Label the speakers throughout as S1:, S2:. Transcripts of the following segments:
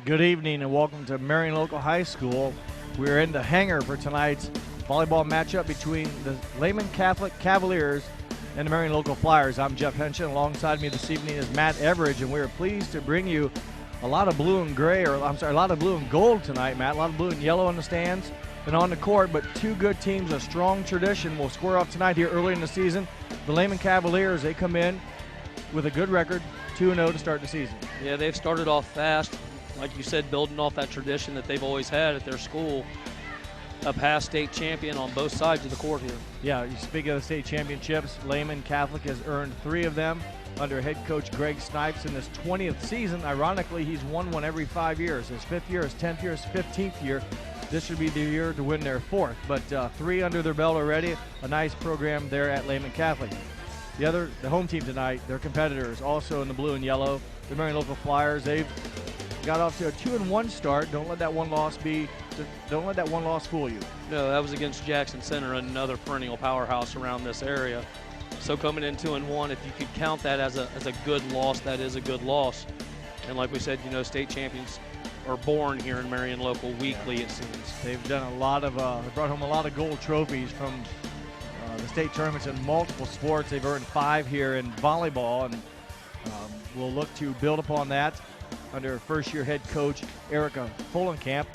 S1: Good evening and welcome to Marion Local High School. We're in the hangar for tonight's volleyball matchup between the Lehman Catholic Cavaliers and the Marion Local Flyers. I'm Jeff Henshin. Alongside me this evening is Matt Everidge, and we are pleased to bring you a lot of blue and gray, a lot of blue and gold tonight, Matt. A lot of blue and yellow in the stands and on the court, but two good teams, a strong tradition will square off tonight here early in the season. The Lehman Cavaliers, they come in with a good record, 2-0 to start the season.
S2: Yeah, they've started off fast. Like you said, building off that tradition that they've always had at their school, a past state champion on both sides of the court here.
S1: Yeah, you speak of the state championships, Lehman Catholic has earned 3 of them under head coach Greg Snipes in this 20th season. Ironically, he's won one every 5 years. His 5th year, his 10th year, his 15th year. This should be the year to win their 4th, but 3 under their belt already. A nice program there at Lehman Catholic. The home team tonight, their competitors, also in the blue and yellow, the Marion Local Flyers. They've got off to a 2-1 start. Don't let that one loss fool you.
S2: No, that was against Jackson Center, another perennial powerhouse around this area. So coming in 2-1, if you could count that as a good loss, that is a good loss. And like we said, you know, state champions are born here in Marion Local weekly, it seems.
S1: They've done a lot of, brought home a lot of gold trophies from the state tournaments in multiple sports. They've earned 5 here in volleyball, and we'll look to build upon that under first-year head coach Erica Fullenkamp.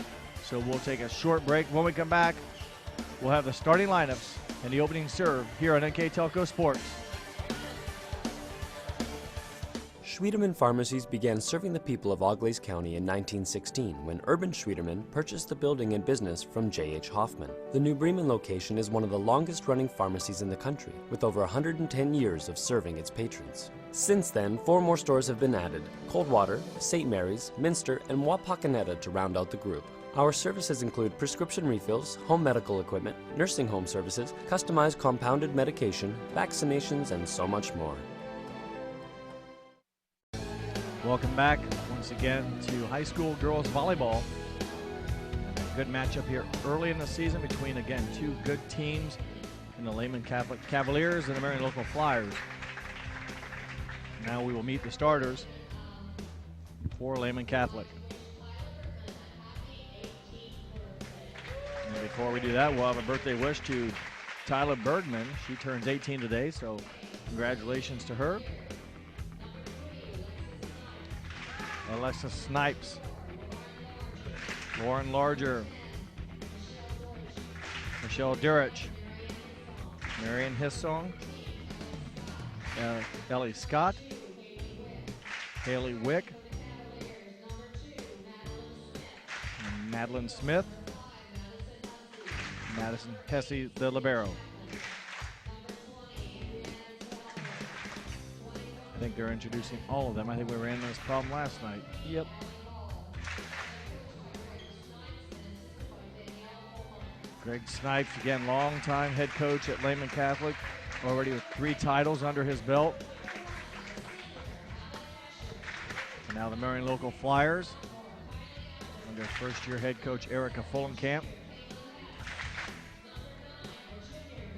S1: So we'll take a short break. When we come back, we'll have the starting lineups and the opening serve here on NK Telco Sports.
S3: Schwiedemann Pharmacies began serving the people of Auglaize County in 1916 when Urban Schwiedemann purchased the building and business from J.H. Hoffman. The New Bremen location is one of the longest-running pharmacies in the country, with over 110 years of serving its patrons. Since then, 4 more stores have been added: Coldwater, St. Mary's, Minster, and Wapakoneta to round out the group. Our services include prescription refills, home medical equipment, nursing home services, customized compounded medication, vaccinations, and so much more.
S1: Welcome back once again to high school girls volleyball. And a good matchup here early in the season between, again, 2 good teams in the Lehman Catholic Cavaliers and the Marion Local Flyers. Now we will meet the starters for Lehman Catholic. And before we do that, we'll have a birthday wish to Tyler Bergman. She turns 18 today, so congratulations to her. Alexa Snipes, Lauren Larger, Michelle Durich, Marion Hissong, Ellie Scott, Haley Wick, Madeline Smith, Madison Hesse, the libero. I think they're introducing all of them. I think we ran this problem last night.
S2: Yep.
S1: Greg Snipes, again, longtime head coach at Lehman Catholic, already with 3 titles under his belt. And now the Marion Local Flyers under first-year head coach Erica Fullenkamp.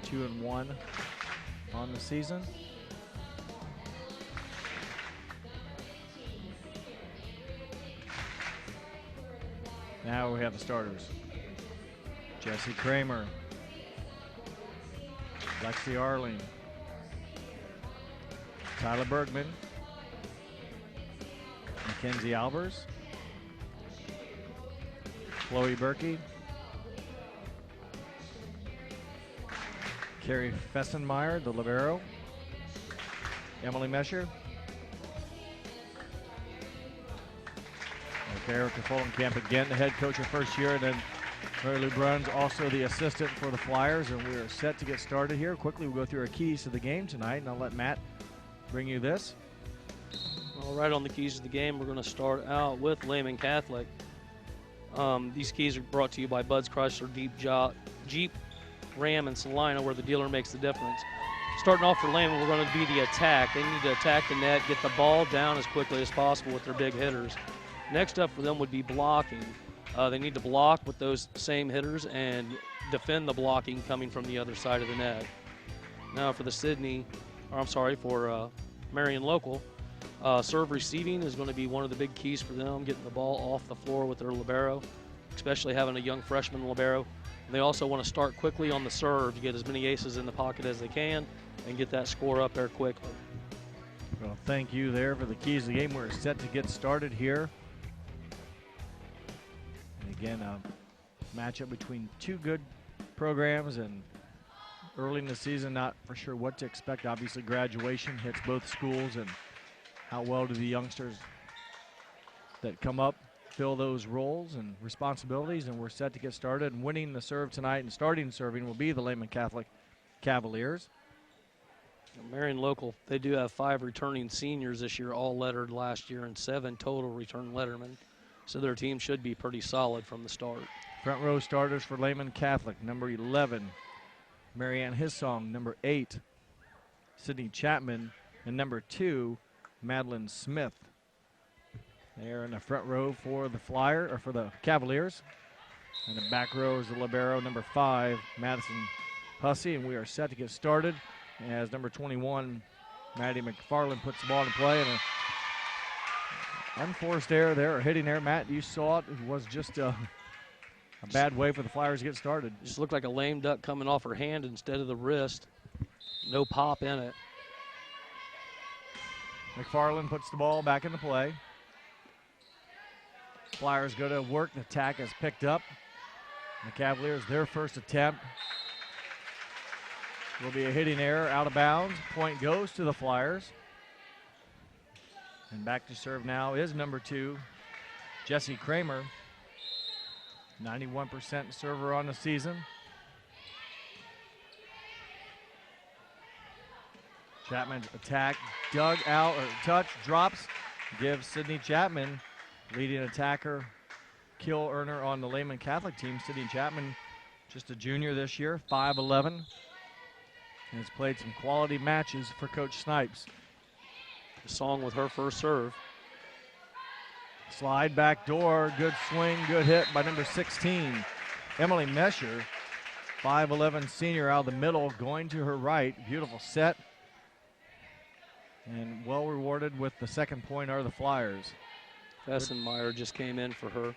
S1: 2-1 on the season. Now we have the starters. Jesse Kramer, Lexi Arling, Tyler Bergman, Mackenzie Albers, Chloe Berkey, Carrie Fessenmeyer, the libero, Emily Mesher, Erica Fullenkamp again, the head coach of first year, and then Mary Lou Bruns, also the assistant for the Flyers, and we are set to get started here. Quickly, we'll go through our keys to the game tonight, and I'll let Matt bring you this.
S2: All right, on the keys to the game, we're going to start out with Lehman Catholic. These keys are brought to you by Bud's Chrysler Jeep, Ram, and Salina, where the dealer makes the difference. Starting off for Lehman, we're going to be the attack. They need to attack the net, get the ball down as quickly as possible with their big hitters. Next up for them would be blocking. They need to block with those same hitters and defend the blocking coming from the other side of the net. Now for the for Marion Local, Serve receiving is going to be one of the big keys for them, getting the ball off the floor with their libero, especially having a young freshman libero. And they also want to start quickly on the serve to get as many aces in the pocket as they can and get that score up there quickly.
S1: Well, thank you there for the keys of the game. We're set to get started here. And again, a matchup between two good programs, and early in the season, not for sure what to expect. Obviously, graduation hits both schools, and how well do the youngsters that come up fill those roles and responsibilities. And we're set to get started. And winning the serve tonight and starting serving will be the Lehman Catholic Cavaliers.
S2: Marion local, they do have 5 returning seniors this year, all lettered last year, and 7 total return lettermen. So their team should be pretty solid from the start.
S1: Front row starters for Lehman Catholic, number 11, Marianne Hissong, number 8, Sydney Chapman, and number 2, Madeline Smith. They're in the front row for the Cavaliers. And the back row is the libero, number 5, Madison Hussey, and we are set to get started as number 21, Maddie Mcfarlane, puts the ball in play. And an unforced error there, or hitting error. Matt, you saw it. It was just a bad way for the Flyers to get started.
S2: Just looked like a lame duck coming off her hand instead of the wrist. No pop in it.
S1: McFarland puts the ball back into play. Flyers go to work. The attack is picked up. The Cavaliers, their first attempt. Will be a hitting error, out of bounds. Point goes to the Flyers. And back to serve now is number 2, Jesse Kramer. 91% server on the season. Chapman's attack dug out, or touch, drops, gives Sydney Chapman, leading attacker, kill earner on the Lehman Catholic team. Sydney Chapman, just a junior this year, 5'11", and has played some quality matches for Coach Snipes.
S2: The song with her first serve.
S1: Slide back door, good swing, good hit by number 16, Emily Mesher, 5'11" senior out of the middle, going to her right. Beautiful set. And well rewarded with the second point are the Flyers.
S2: Fessenmeyer just came in for her.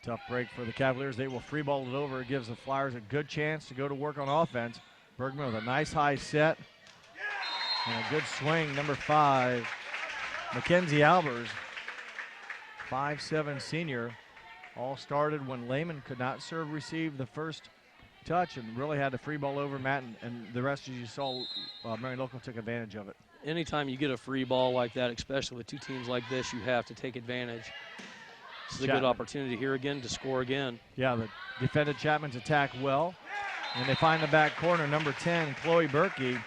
S1: Tough break for the Cavaliers. They will free ball it over. It gives the Flyers a good chance to go to work on offense. Bergman with a nice high set. And a good swing, number 5, Mackenzie Albers, 5'7" senior. All started when Lehman could not serve receive the first touch and really had to free ball over Matt, and the rest, as you saw, Marion Local took advantage of it.
S2: Anytime you get a free ball like that, especially with two teams like this, you have to take advantage. This is a good opportunity here again to score again.
S1: Yeah, the defended Chapman's attack well. And they find the back corner, number 10, Chloe Berkey.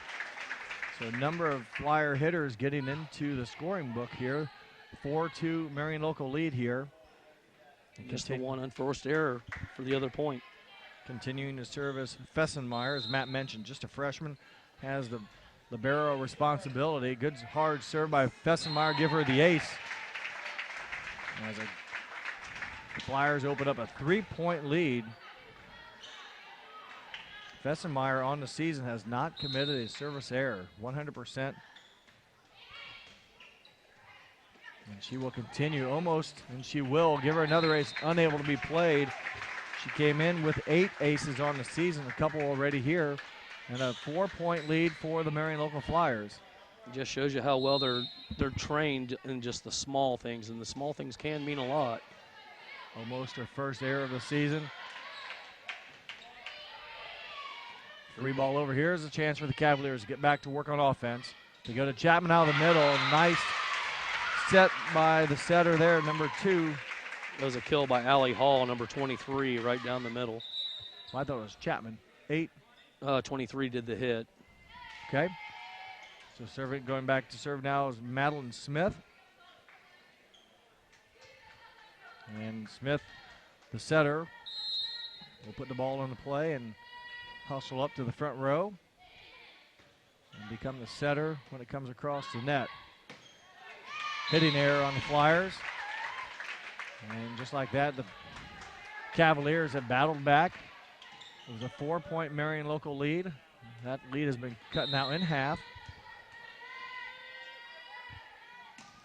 S1: So a number of Flyer hitters getting into the scoring book here. 4-2 Marion Local lead here.
S2: Just the one unforced error for the other point.
S1: Continuing to serve as Fessenmeyer, as Matt mentioned, just a freshman, has the libero responsibility. Good hard serve by Fessenmeyer, give her the ace. As the Flyers open up a 3-point lead. Fessenmeyer on the season has not committed a service error, 100%. And she will continue almost, and she will give her another ace, unable to be played. She came in with 8 aces on the season, a couple already here, and a 4-point lead for the Marion Local Flyers.
S2: It just shows you how well they're trained in just the small things, and the small things can mean a lot.
S1: Almost her first error of the season. Free ball over here is a chance for the Cavaliers to get back to work on offense. They go to Chapman out of the middle. Nice set by the setter there, number 2.
S2: That was a kill by Allie Hall, number 23, right down the middle.
S1: Well, I thought it was Chapman.
S2: 23 did the hit.
S1: Okay. So serving, going back to serve now is Madeline Smith. And Smith, the setter, will put the ball into play and hustle up to the front row and become the setter when it comes across the net. Hitting error on the Flyers. And just like that, the Cavaliers have battled back. It was a 4-point Marion Local lead. That lead has been cut now in half.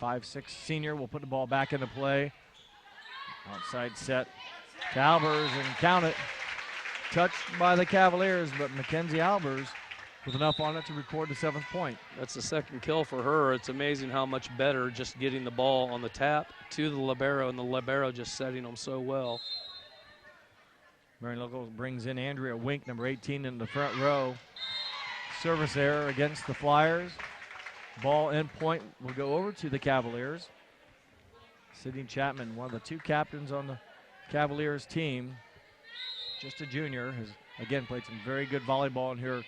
S1: 5'6" senior will put the ball back into play. Outside set to Albers and count it. Touched by the Cavaliers, but Mackenzie Albers with enough on it to record the 7th point.
S2: That's the 2nd kill for her. It's amazing how much better just getting the ball on the tap to the libero, and the libero just setting them so well.
S1: Marion Local brings in Andrea Wink, number 18, in the front row. Service error against the Flyers. Ball in point will go over to the Cavaliers. Sydney Chapman, one of the 2 captains on the Cavaliers team, just a junior, has again played some very good volleyball in her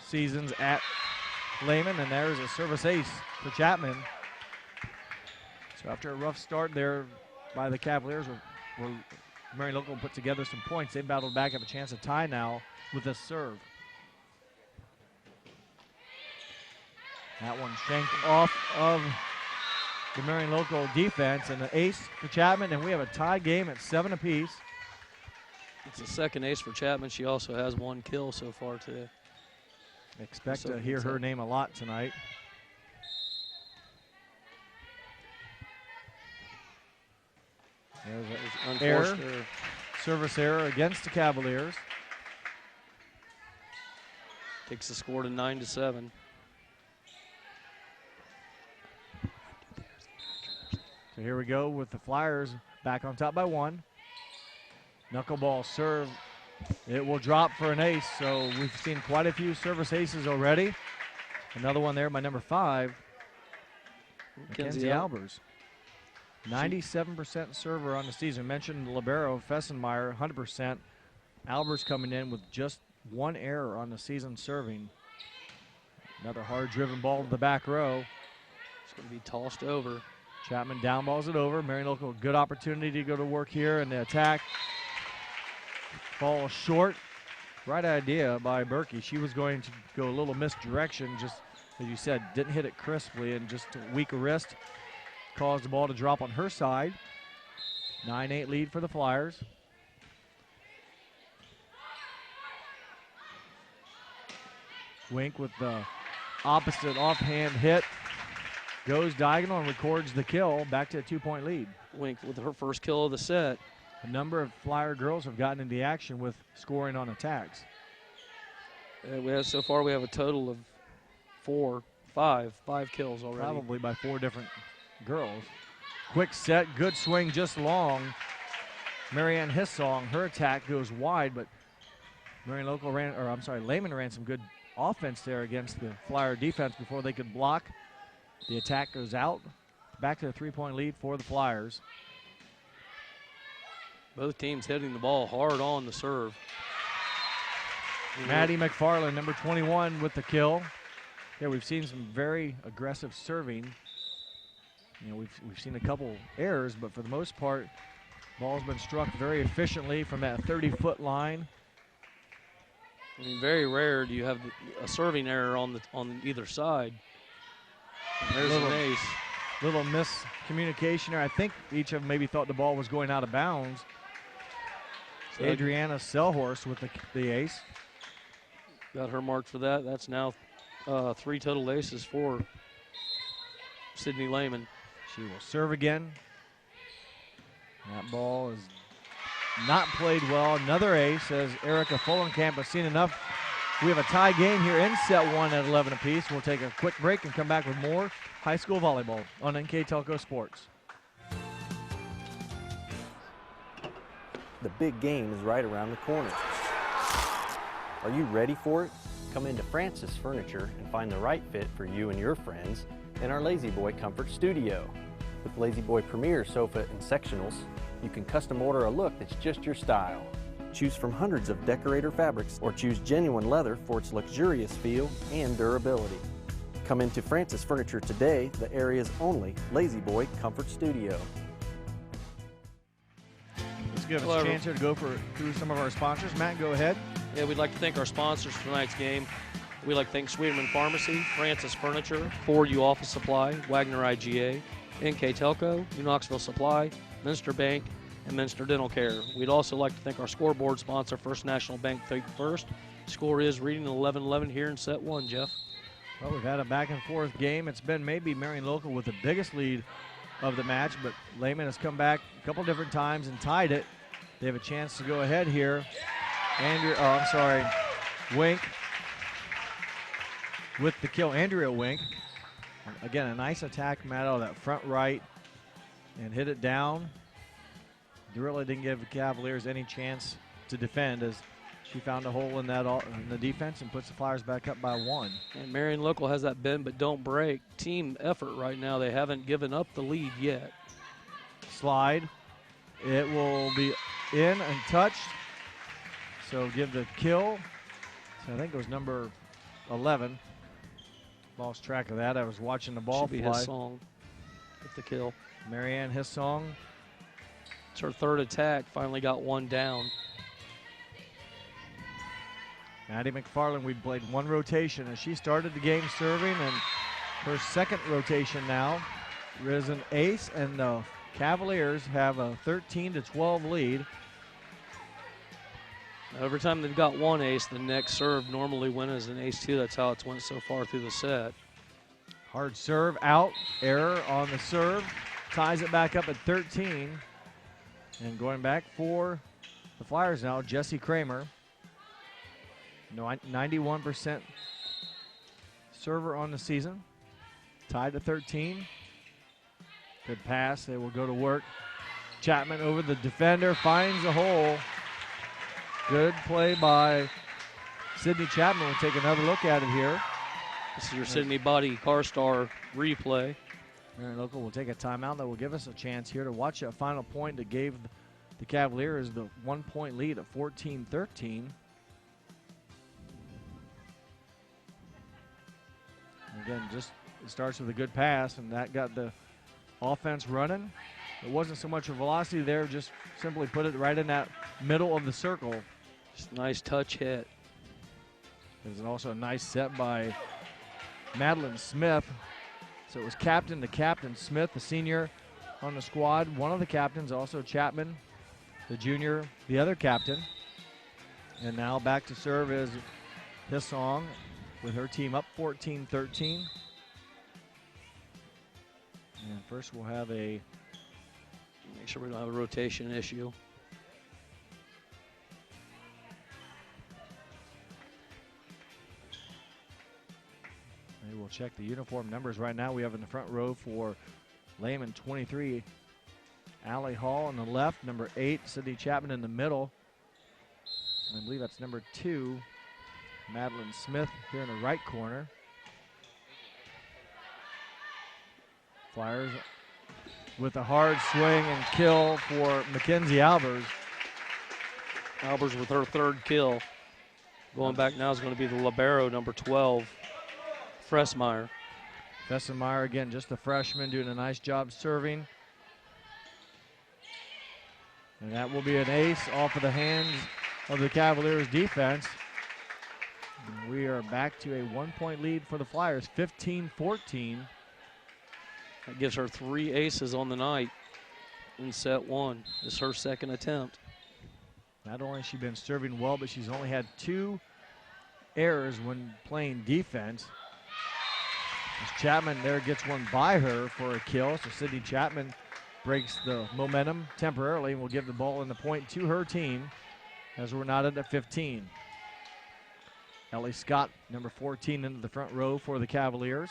S1: seasons at Lehman, and there's a service ace for Chapman. So after a rough start there by the Cavaliers, where Marion Local put together some points, they battled back, have a chance to tie now with a serve. That one shanked off of the Marion Local defense, and an ace for Chapman, and we have a tie game at 7 apiece.
S2: It's the 2nd ace for Chapman. She also has 1 kill so far today.
S1: Expect to hear her name a lot tonight. There's an error, service error against the Cavaliers.
S2: Takes the score to 9-7.
S1: So here we go with the Flyers back on top by 1. Knuckleball serve. It will drop for an ace, so we've seen quite a few service aces already. Another one there by number 5, Mackenzie Albers. 97% server on the season. Mentioned the libero, Fessenmeyer, 100%. Albers coming in with just 1 error on the season serving. Another hard-driven ball to the back row.
S2: It's going to be tossed over.
S1: Chapman downballs it over. Marion Local, good opportunity to go to work here in the attack. Ball short. Right idea by Berkey. She was going to go a little misdirection, just as you said, didn't hit it crisply, and just a weak wrist caused the ball to drop on her side. 9-8 lead for the Flyers. Wink with the opposite offhand hit. Goes diagonal and records the kill. Back to a 2-point lead.
S2: Wink with her first kill of the set.
S1: A number of Flyer girls have gotten into action with scoring on attacks.
S2: So far we have a total of 5 kills already.
S1: Probably by 4 different girls. Quick set, good swing, just long. Marianne Hissong, her attack goes wide, but Lehman ran some good offense there against the Flyer defense before they could block. The attack goes out. Back to the 3-point lead for the Flyers.
S2: Both teams hitting the ball hard on the serve.
S1: Maddie Mcfarlane, number 21, with the kill. Yeah, we've seen some very aggressive serving. You know, we've seen a couple errors, but for the most part, ball's been struck very efficiently from that 30-foot line.
S2: I mean, very rare do you have a serving error on either side. And there's an ace.
S1: Little miscommunication there. I think each of them maybe thought the ball was going out of bounds. So Adriana Selhorst with the ace.
S2: Got her marked for that. That's now 3 total aces for Sydney Lehman.
S1: She will serve again. That ball is not played well. Another ace as Erica Fullenkamp has seen enough. We have a tie game here in set 1 at 11 apiece. We'll take a quick break and come back with more high school volleyball on NK Telco Sports.
S4: The big game is right around the corner. Are you ready for it? Come into Francis Furniture and find the right fit for you and your friends in our Lazy Boy Comfort Studio. With Lazy Boy Premier sofa and sectionals, you can custom order a look that's just your style. Choose from hundreds of decorator fabrics or choose genuine leather for its luxurious feel and durability. Come into Francis Furniture today, the area's only Lazy Boy Comfort Studio.
S1: Let's give us a chance here to go through some of our sponsors. Matt, go ahead.
S2: Yeah, we'd like to thank our sponsors for tonight's game. We'd like to thank Sweeterman Pharmacy, Francis Furniture, Ford U Office Supply, Wagner IGA, NK Telco, New Knoxville Supply, Minster Bank, and Minster Dental Care. We'd also like to thank our scoreboard sponsor, First National Bank 31st, Score is reading 11-11 here in set one, Jeff.
S1: Well, we've had a back and forth game. It's been maybe Marion Local with the biggest lead of the match, but Lehman has come back a couple different times and tied it. They have a chance to go ahead here. Wink with the kill. Andrea Wink. Again, a nice attack, Matt, out of that front right and hit it down. Really didn't give the Cavaliers any chance to defend as she found a hole in the defense and puts the Flyers back up by 1.
S2: And Marion Local has that bend but don't break team effort right now. They haven't given up the lead yet.
S1: Slide. It will be in and touched. So give the kill. So I think it was number 11. Lost track of that. I was watching the ball
S2: Should be
S1: fly.
S2: his song with the kill.
S1: Marianne Hissong.
S2: It's her third attack. Finally got one down.
S1: Maddie Mcfarlane, we played one rotation as she started the game serving, and her second rotation now is an ace, and the Cavaliers have a 13-12 lead.
S2: Every time they've got one ace, the next serve normally wins as an ace too. That's how it's went so far through the set.
S1: Hard serve out, error on the serve, ties it back up at 13. And going back for the Flyers now, Jessie Kramer. 91% server on the season. Tied to 13. Good pass. They will go to work. Chapman over the defender, finds a hole. Good play by Sydney Chapman. We'll take another look at it here.
S2: This is your Sydney Body Carstar replay.
S1: Marion Local will take a timeout that will give us a chance here to watch that final point that gave the Cavaliers the 1-point lead at 14-13. Again, just it starts with a good pass, and that got the offense running. It wasn't so much a velocity there, just simply put it right in that middle of the circle.
S2: Just a nice touch hit.
S1: There's also a nice set by Madeline Smith. So it was captain to captain. Smith, the senior on the squad. One of the captains, also Chapman, the junior, the other captain. And now back to serve is Hissong with her team up 14-13. And first we'll have a...
S2: Make sure we don't have a rotation issue.
S1: Maybe we'll check the uniform numbers right now. We have in the front row for Lehman 23, Allie Hall on the left, number 8, Sydney Chapman in the middle. And I believe that's number 2, Madeline Smith here in the right corner. Flyers with a hard swing and kill for Mackenzie Albers.
S2: Albers with her third kill. Going back now is going to be the libero, number 12, Fressmeyer.
S1: Fessenmeyer, again, just a freshman, doing a nice job serving. And that will be an ace off of the hands of the Cavaliers defense. And we are back to a 1-point lead for the Flyers, 15-14.
S2: That gives her 3 aces on the night in set 1. This is her second attempt.
S1: Not only has she been serving well, but she's only had 2 errors when playing defense. As Chapman there gets one by her for a kill, so Sydney Chapman breaks the momentum temporarily and will give the ball and the point to her team as we're not at 15. Ellie Scott, number 14, into the front row for the Cavaliers.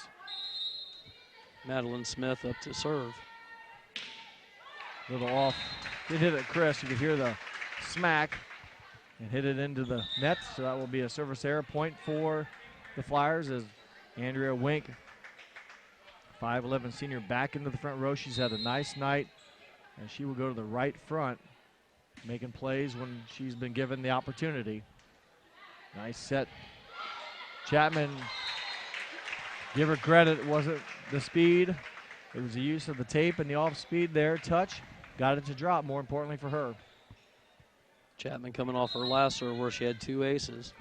S2: Madeline Smith up to serve.
S1: Little off. Did hit it, Chris. You could hear the smack and hit it into the net. So that will be a service error point for the Flyers as Andrea Wink, 5'11 senior, back into the front row. She's had a nice night, and she will go to the right front, making plays when she's been given the opportunity. Nice set. Chapman, give her credit. It wasn't the speed. It was the use of the tape and the off speed there. Touch. Got it to drop, more importantly for her.
S2: Chapman coming off her last serve where she had 2 aces.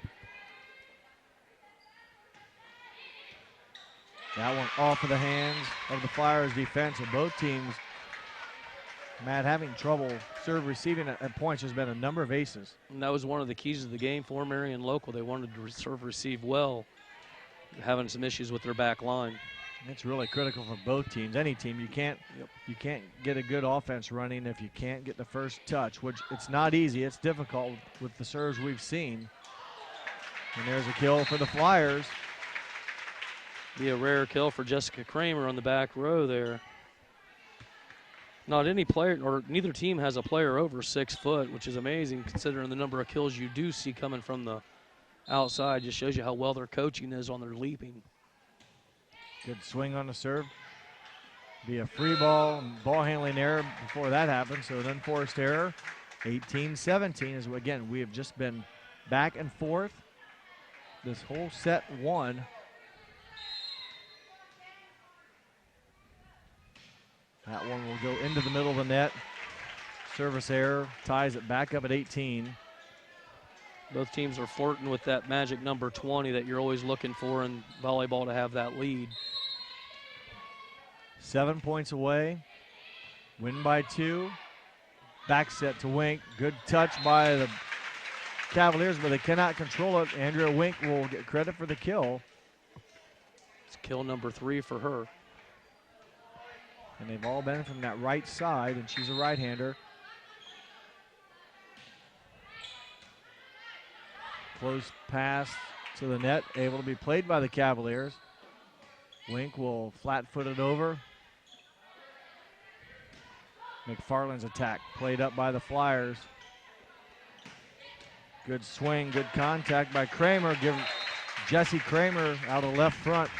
S2: That one off of the hands of the Flyers defense, and both teams
S1: Matt having trouble serve receiving at points. There's been a number of aces.
S2: And that was one of the keys of the game for Marion Local. They wanted to serve receive well, having some issues with their back line.
S1: It's really critical for both teams. Any team, you can't get a good offense running if you can't get the first touch, which it's not easy. It's difficult with the serves we've seen. And there's a kill for the Flyers.
S2: Be a rare kill for Jessica Kramer on the back row there. Not any player, or neither team has a player over 6 foot, which is amazing considering the number of kills you do see coming from the outside. Just shows you how well their coaching is on their leaping.
S1: Good swing on the serve. Be a free ball and ball handling error before that happened, so an unforced error. 18-17 is, again, we have just been back and forth this whole set one. That one will go into the middle of the net. Service error ties it back up at 18.
S2: Both teams are flirting with that magic number 20 that you're always looking for in volleyball to have that lead.
S1: 7 points away. Win by 2. Back set to Wink. Good touch by the Cavaliers, but they cannot control it. Andrea Wink will get credit for the kill.
S2: It's kill number 3 for her.
S1: And they've all been from that right side, and she's a right-hander. Close pass to the net, able to be played by the Cavaliers. Wink will flat-foot it over. McFarlane's attack played up by the Flyers. Good swing, good contact by Kramer. Give Jesse Kramer out of left front.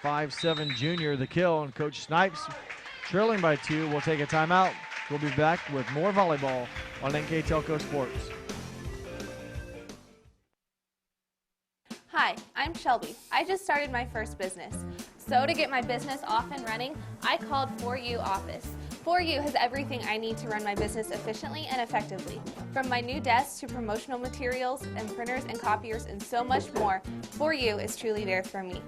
S1: 5'7" junior the kill, and Coach Snipes trailing by 2 will take a timeout. We'll be back with more volleyball on NK Telco Sports.
S5: Hi, I'm Shelby. I just started my first business. So to get my business off and running, I called 4U Office. 4U has everything I need to run my business efficiently and effectively. From my new desk to promotional materials and printers and copiers and so much more, 4U is truly there for me.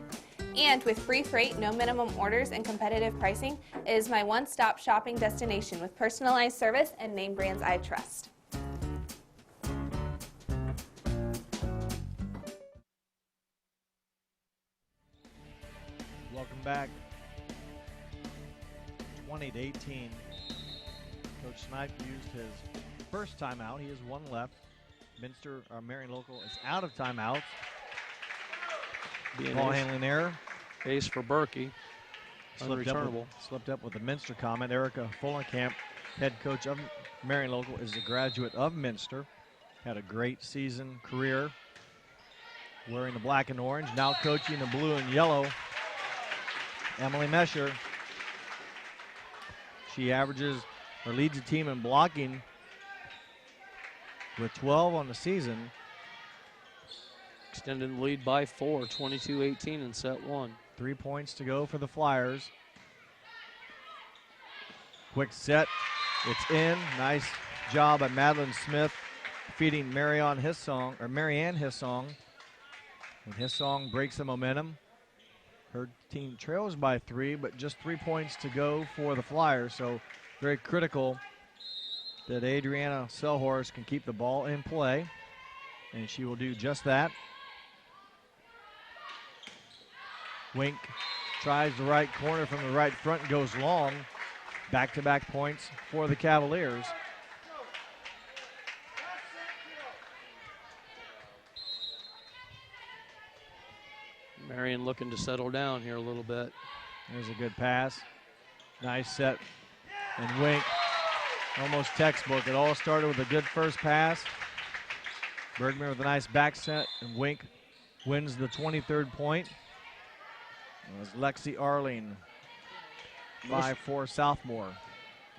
S5: And with free freight, no minimum orders, and competitive pricing, it is my one-stop shopping destination with personalized service and name brands I trust.
S1: Welcome back. 20-18. Coach Snipe used his first timeout. He has one left. Marion Local is out of timeouts. Ball handling error.
S2: Ace for Berkey. Unreturnable.
S1: Slipped up with the Minster comment. Erica Fullenkamp, head coach of Marion Local, is a graduate of Minster. Had a great season career wearing the black and orange. Now coaching the blue and yellow. Emily Mesher. She averages or leads the team in blocking with 12 on the season.
S2: Extended the lead by 4, 22-18 in set 1.
S1: 3 points to go for the Flyers. Quick set, it's in. Nice job by Madeline Smith feeding Marianne Hissong. And Hissong breaks the momentum. Her team trails by 3, but just 3 points to go for the Flyers. So very critical that Adriana Selhorst can keep the ball in play, and she will do just that. Wink tries the right corner from the right front, goes long. Back-to-back points for the Cavaliers.
S2: Marion looking to settle down here a little bit.
S1: There's a good pass. Nice set. And Wink, almost textbook. It all started with a good first pass. Bergman with a nice back set, and Wink wins the 23rd point. It was Lexi Arling, 5'4" sophomore.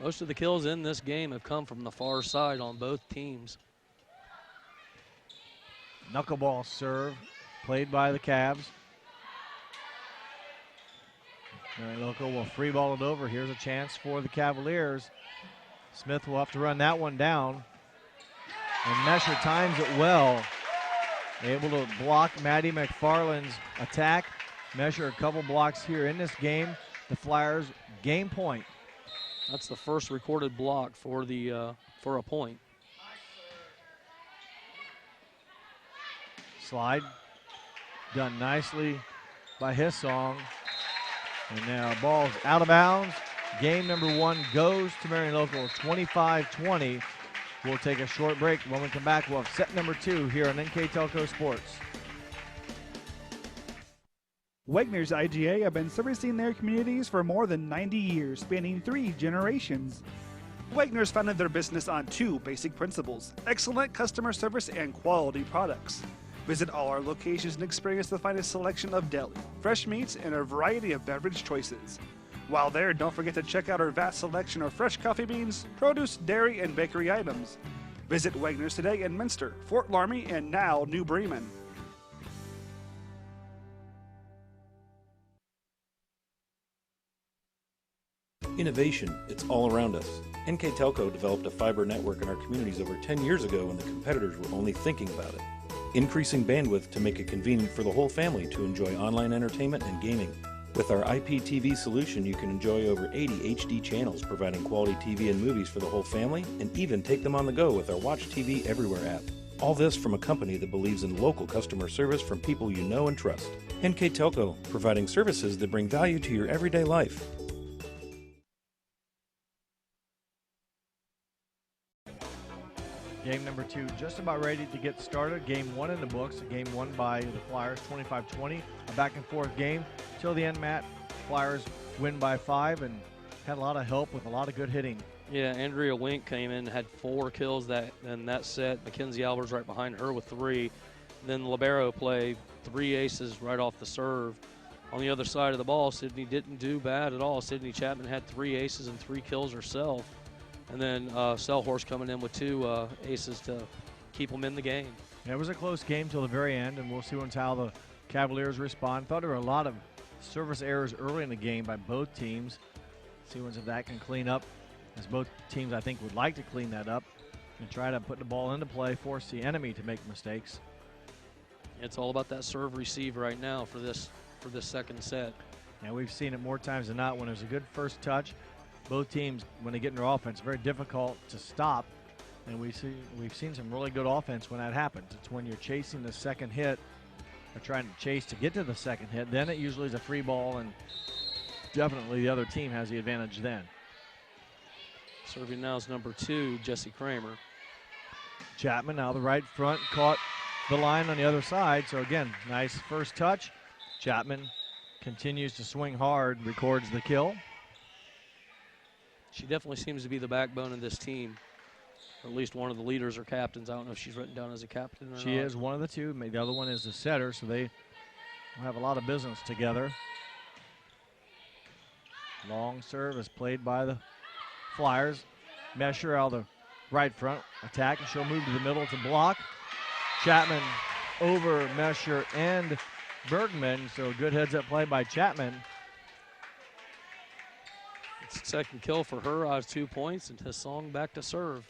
S2: Most of the kills in this game have come from the far side on both teams.
S1: Knuckleball serve played by the Cavs. Marion Local will free ball it over. Here's a chance for the Cavaliers. Smith will have to run that one down. And Mesher times it well. Able to block Maddie Mcfarlane's attack. Mesher a couple blocks here in this game. The Flyers game point.
S2: That's the first recorded block for the for a point.
S1: Slide done nicely by Hissong. And now ball's out of bounds. Game number 1 goes to Marion Local 25-20. We'll take a short break. When we come back, we'll have set number 2 here on NK Telco Sports.
S6: Wegner's IGA have been servicing their communities for more than 90 years, spanning 3 generations. Wegner's founded their business on 2 basic principles: excellent customer service and quality products. Visit all our locations and experience the finest selection of deli, fresh meats, and a variety of beverage choices. While there, don't forget to check out our vast selection of fresh coffee beans, produce, dairy, and bakery items. Visit Wegner's today in Minster, Fort Laramie, and now New Bremen.
S7: Innovation, it's all around us. NK Telco developed a fiber network in our communities over 10 years ago when the competitors were only thinking about it. Increasing bandwidth to make it convenient for the whole family to enjoy online entertainment and gaming. With our IPTV solution, you can enjoy over 80 HD channels, providing quality TV and movies for the whole family, and even take them on the go with our Watch TV Everywhere app. All this from a company that believes in local customer service from people you know and trust. NK Telco, providing services that bring value to your everyday life.
S1: Game number 2 just about ready to get started. Game 1 in the books. Game won by the Flyers 25-20. A back and forth game till the end, Matt. Flyers win by 5 and had a lot of help with a lot of good hitting.
S2: Yeah, Andrea Wink came in, had 4 kills in that set. Mackenzie Albers right behind her with 3. Then libero play, 3 aces right off the serve. On the other side of the ball, Sydney didn't do bad at all. Sydney Chapman had 3 aces and 3 kills herself. And then Selhorst coming in with 2 aces to keep them in the game.
S1: Yeah, it was a close game till the very end, and we'll see how the Cavaliers respond. Thought there were a lot of service errors early in the game by both teams. See if that can clean up, as both teams, I think, would like to clean that up and try to put the ball into play, force the enemy to make mistakes.
S2: It's all about that serve receive right now for this second set.
S1: And we've seen it more times than not when there's a good first touch. Both teams, when they get in their offense, very difficult to stop. And we've seen some really good offense when that happens. It's when you're chasing the second hit or trying to chase to get to the second hit. Then it usually is a free ball, and definitely the other team has the advantage then.
S2: Serving now is number 2, Jesse Kramer.
S1: Chapman now the right front, caught the line on the other side. So again, nice first touch. Chapman continues to swing hard, records the kill.
S2: She definitely seems to be the backbone of this team, or at least one of the leaders or captains. I don't know if she's written down as a captain or not.
S1: She is one of the 2. Maybe the other one is the setter, so they will have a lot of business together. Long serve is played by the Flyers. Mesher out of the right front, attack, and she'll move to the middle to block. Chapman over Mesher and Bergman, so good heads-up play by Chapman.
S2: It's the second kill for her out of 2 points, and Hissong back to serve.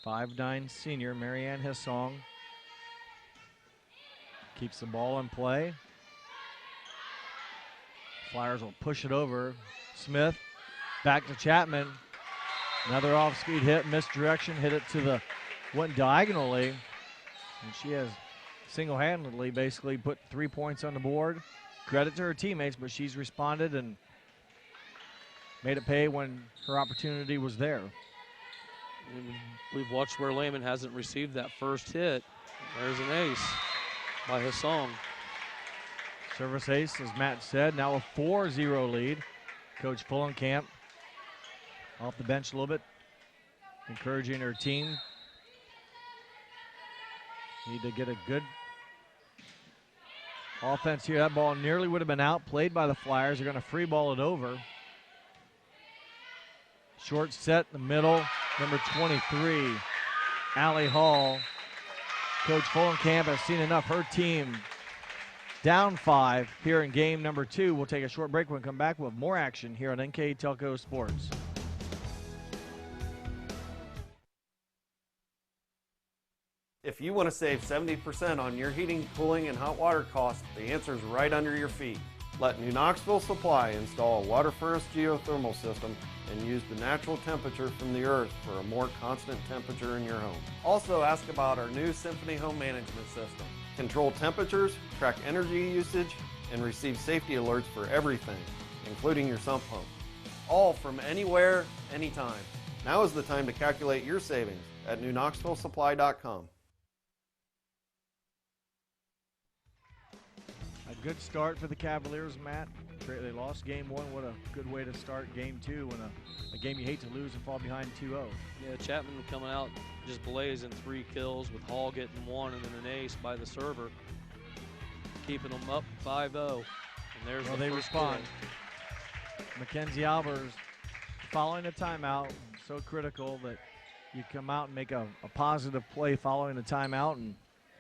S1: 5'9" senior Marianne Hissong keeps the ball in play. Flyers will push it over. Smith back to Chapman. Another off-speed hit, misdirection, hit it to the, went diagonally. And she has single-handedly basically put 3 points on the board. Credit to her teammates, but she's responded and made it pay when her opportunity was there.
S2: And we've watched where Lehman hasn't received that first hit. There's an ace by Hissong.
S1: Service ace, as Matt said, now a 4-0 lead. Coach Fullenkamp off the bench a little bit, encouraging her team. Need to get a good offense here. That ball nearly would have been out, played by the Flyers. They're going to free ball it over. Short set in the middle, number 23, Allie Hall. Coach Fullenkamp has seen enough. Her team down 5 here in game number 2. We'll take a short break. When we come back, we'll have more action here on NK Telco Sports.
S4: If you want to save 70% on your heating, cooling, and hot water costs, the answer is right under your feet.
S8: Let New Knoxville Supply install a water furnace geothermal system and use the natural temperature from the earth for a more constant temperature in your home. Also ask about our new Symphony Home Management System. Control temperatures, track energy usage, and receive safety alerts for everything, including your sump pump. All from anywhere, anytime. Now is the time to calculate your savings at newknoxvillesupply.com.
S1: A good start for the Cavaliers, Matt. They lost game one. What a good way to start game two when a game you hate to lose and fall behind 2-0.
S2: Yeah, Chapman coming out just blazing 3 kills with Hall getting 1 and then an ace by the server, keeping them up 5-0. And there's
S1: Well,
S2: the
S1: they
S2: first
S1: respond.
S2: kill.
S1: Mackenzie Albers following a timeout, so critical that you come out and make a positive play following a timeout, and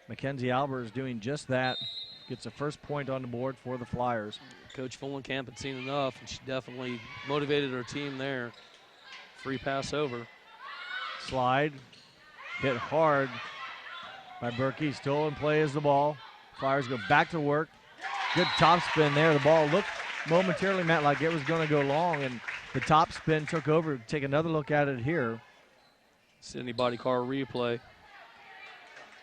S1: Mackenzie Albers doing just that. Gets a first point on the board for the Flyers.
S2: Coach Fulenkamp had seen enough, and she definitely motivated her team there. Free pass over.
S1: Slide, hit hard by Berkey. Still in play is the ball. Flyers go back to work. Good top spin there. The ball looked momentarily, Matt, like it was going to go long, and the top spin took over. Take another look at it here.
S2: Sydney Body Car replay.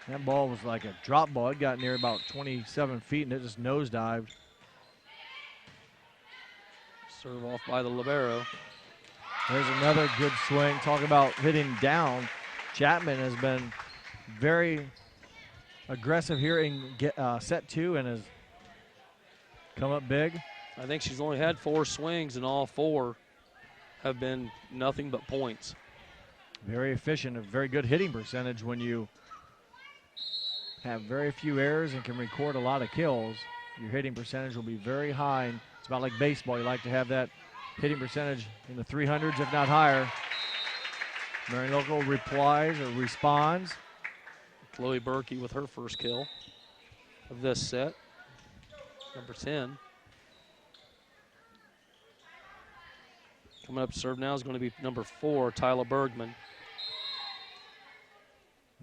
S1: That ball was like a drop ball. It got near about 27 feet, and it just nosedived.
S2: Serve off by the libero.
S1: There's another good swing. Talk about hitting down. Chapman has been very aggressive here in set 2 and has come up big.
S2: I think she's only had 4 swings, and all 4 have been nothing but points.
S1: Very efficient, a very good hitting percentage when you have very few errors and can record a lot of kills. Your hitting percentage will be very high. It's about like baseball. You like to have that hitting percentage in the 300s, if not higher. Marion Local replies or responds.
S2: Chloe Berkey with her first kill of this set, number 10. Coming up to serve now is going to be number 4, Tyler Bergman.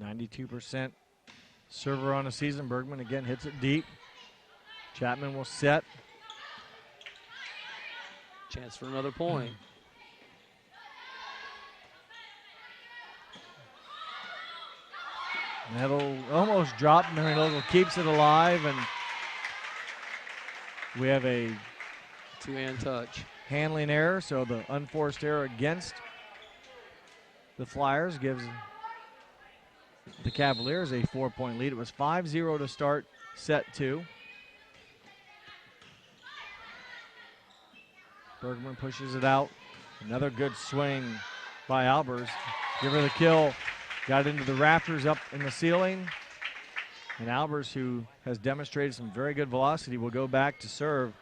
S1: 92% server on the season. Bergman again hits it deep. Chapman will set.
S2: Chance for another point.
S1: That'll almost drop. Marion Local keeps it alive, and we have a
S2: Two-hand touch.
S1: handling error, so the unforced error against the Flyers gives the Cavaliers a 4-point lead. It was 5-0 to start set 2. Bergman pushes it out. Another good swing by Albers. Give her the kill. Got into the rafters up in the ceiling. And Albers, who has demonstrated some very good velocity, will go back to serve.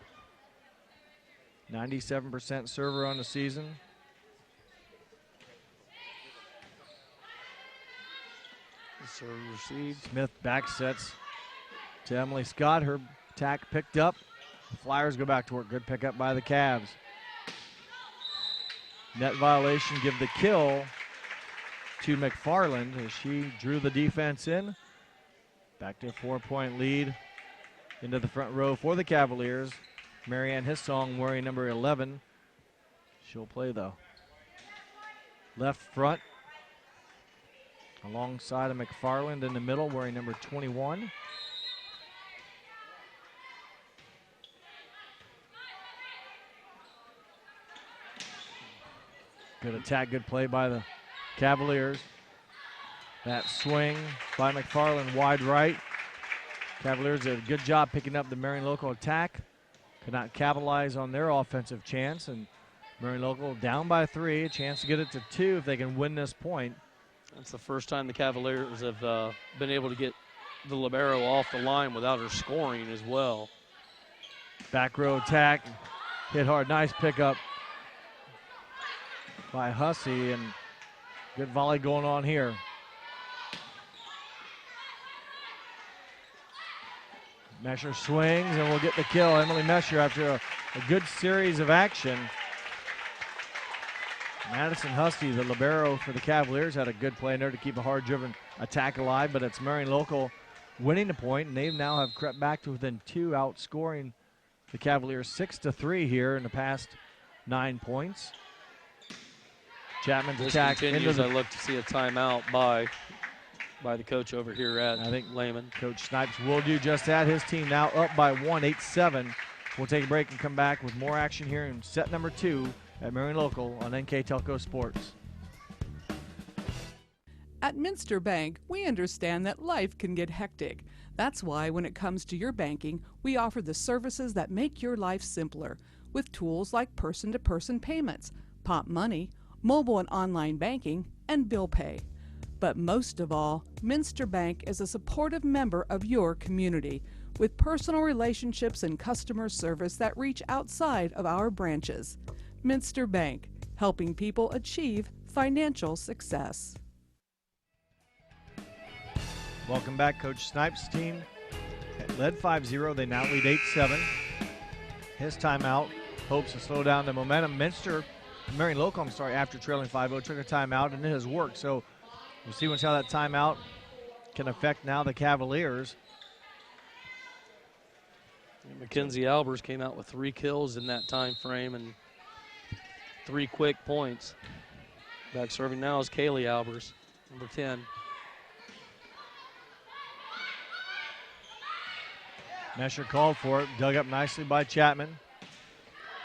S1: 97% server on the season.
S2: Serve received.
S1: Smith back sets to Emily Scott. Her attack picked up. The Flyers go back to work. Good pickup by the Cavs. Net violation, give the kill to McFarland as she drew the defense in. Back to a 4-point lead into the front row for the Cavaliers. Marianne Hissong wearing number 11. She'll play the left front alongside of McFarland in the middle wearing number 21. Good attack, good play by the Cavaliers. That swing by McFarland wide right. Cavaliers did a good job picking up the Marion Local attack. Could not capitalize on their offensive chance, and Marion Local down by 3, a chance to get it to 2 if they can win this point.
S2: That's the first time the Cavaliers have been able to get the libero off the line without her scoring as well.
S1: Back row attack, hit hard, nice pickup by Hussey, and good volley going on here. Mesher swings and will get the kill. Emily Mesher after a good series of action. Madison Hussey, the libero for the Cavaliers, had a good play in there to keep a hard-driven attack alive, but it's Marion Local winning the point, and they now have crept back to within 2, outscoring the Cavaliers 6-3 here in the past 9 points. Chapman's
S2: This
S1: attack
S2: continues.
S1: into
S2: I look to see a timeout by the coach over here at
S1: I think
S2: Lehman.
S1: Coach Snipes will do just that. His team now up by 1, 8-7. We'll take a break and come back with more action here in set number 2 at Marion Local on NK Telco Sports.
S9: At Minster Bank, we understand that life can get hectic. That's why when it comes to your banking, we offer the services that make your life simpler with tools like person-to-person payments, Pop Money, mobile and online banking, and bill pay. But most of all, Minster Bank is a supportive member of your community with personal relationships and customer service that reach outside of our branches. Minster Bank, helping people achieve financial success.
S1: Welcome back. Coach Snipes' team led 5-0. They now lead 8-7. His timeout hopes to slow down the momentum. Marion Local, after trailing 5-0, took a timeout, and it has worked. So we'll see how that timeout can affect now the Cavaliers.
S2: Mackenzie Albers came out with 3 kills in that time frame and 3 quick points. Back serving now is Kaylee Albers, number 10.
S1: Mesher called for it, dug up nicely by Chapman.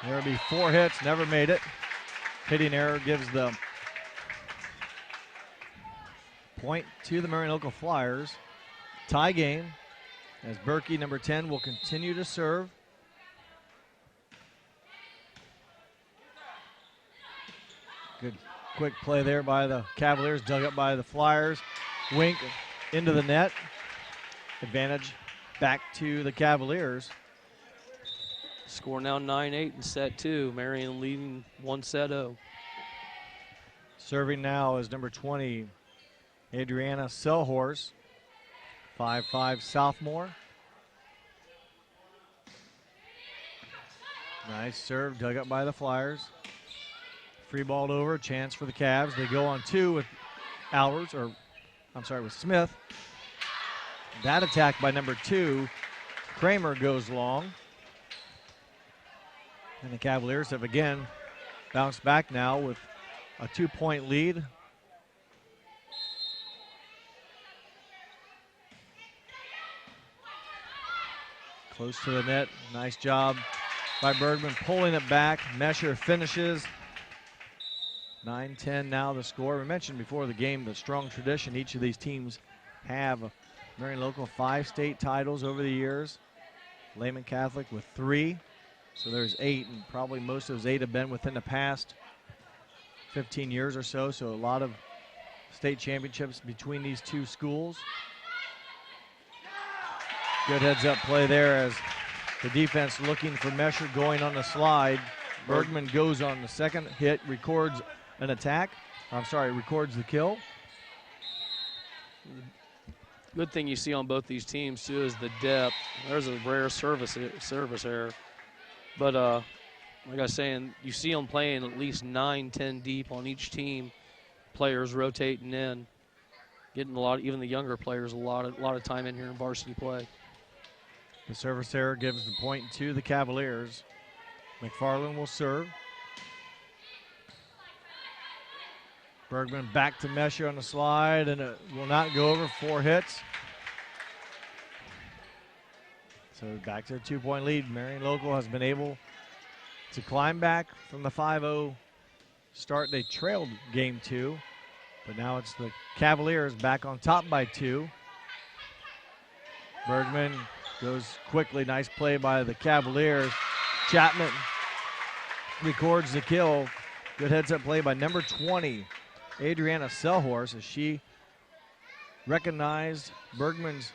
S1: There will be 4 hits, never made it. Hitting error gives the point to the Marion Local Flyers. Tie game as Berkey, number 10, will continue to serve. Good quick play there by the Cavaliers, dug up by the Flyers. Wink into the net. Advantage back to the Cavaliers.
S2: Score now 9-8 in set 2. Marion leading 1-0.
S1: Serving now is number 20, Adriana Selhorst, 5'5" sophomore. Nice serve, dug up by the Flyers. Free balled over, chance for the Cavs. They go on 2 with with Smith. That attack by number 2, Kramer, goes long. And the Cavaliers have again bounced back now with a 2-point lead. Close to the net. Nice job by Bergman pulling it back. Mesher finishes. 9-10 now the score. We mentioned before the game the strong tradition each of these teams have. Marion Local 5 state titles over the years. Lehman Catholic with 3. So there's 8, and probably most of those 8 have been within the past 15 years or so. So a lot of state championships between these two schools. Good heads-up play there as the defense looking for Mesher going on the slide. Bergman goes on the second hit, records an attack. Records the kill.
S2: Good thing you see on both these teams, too, is the depth. There's a rare service error. But like I was saying, you see them playing at least 9-10 deep on each team. Players rotating in, getting a lot. Even the younger players a lot of time in here in varsity play.
S1: The service error gives the point to the Cavaliers. Mcfarlane will serve. Bergman back to Mesher on the slide, and it will not go over. 4 hits. So back to a 2-point lead. Marion Local has been able to climb back from the 5-0 start. They trailed game 2, but now it's the Cavaliers back on top by 2. Bergman goes quickly. Nice play by the Cavaliers. Chapman records the kill. Good heads-up play by number 20, Adriana Selhorst, as she recognized Bergman's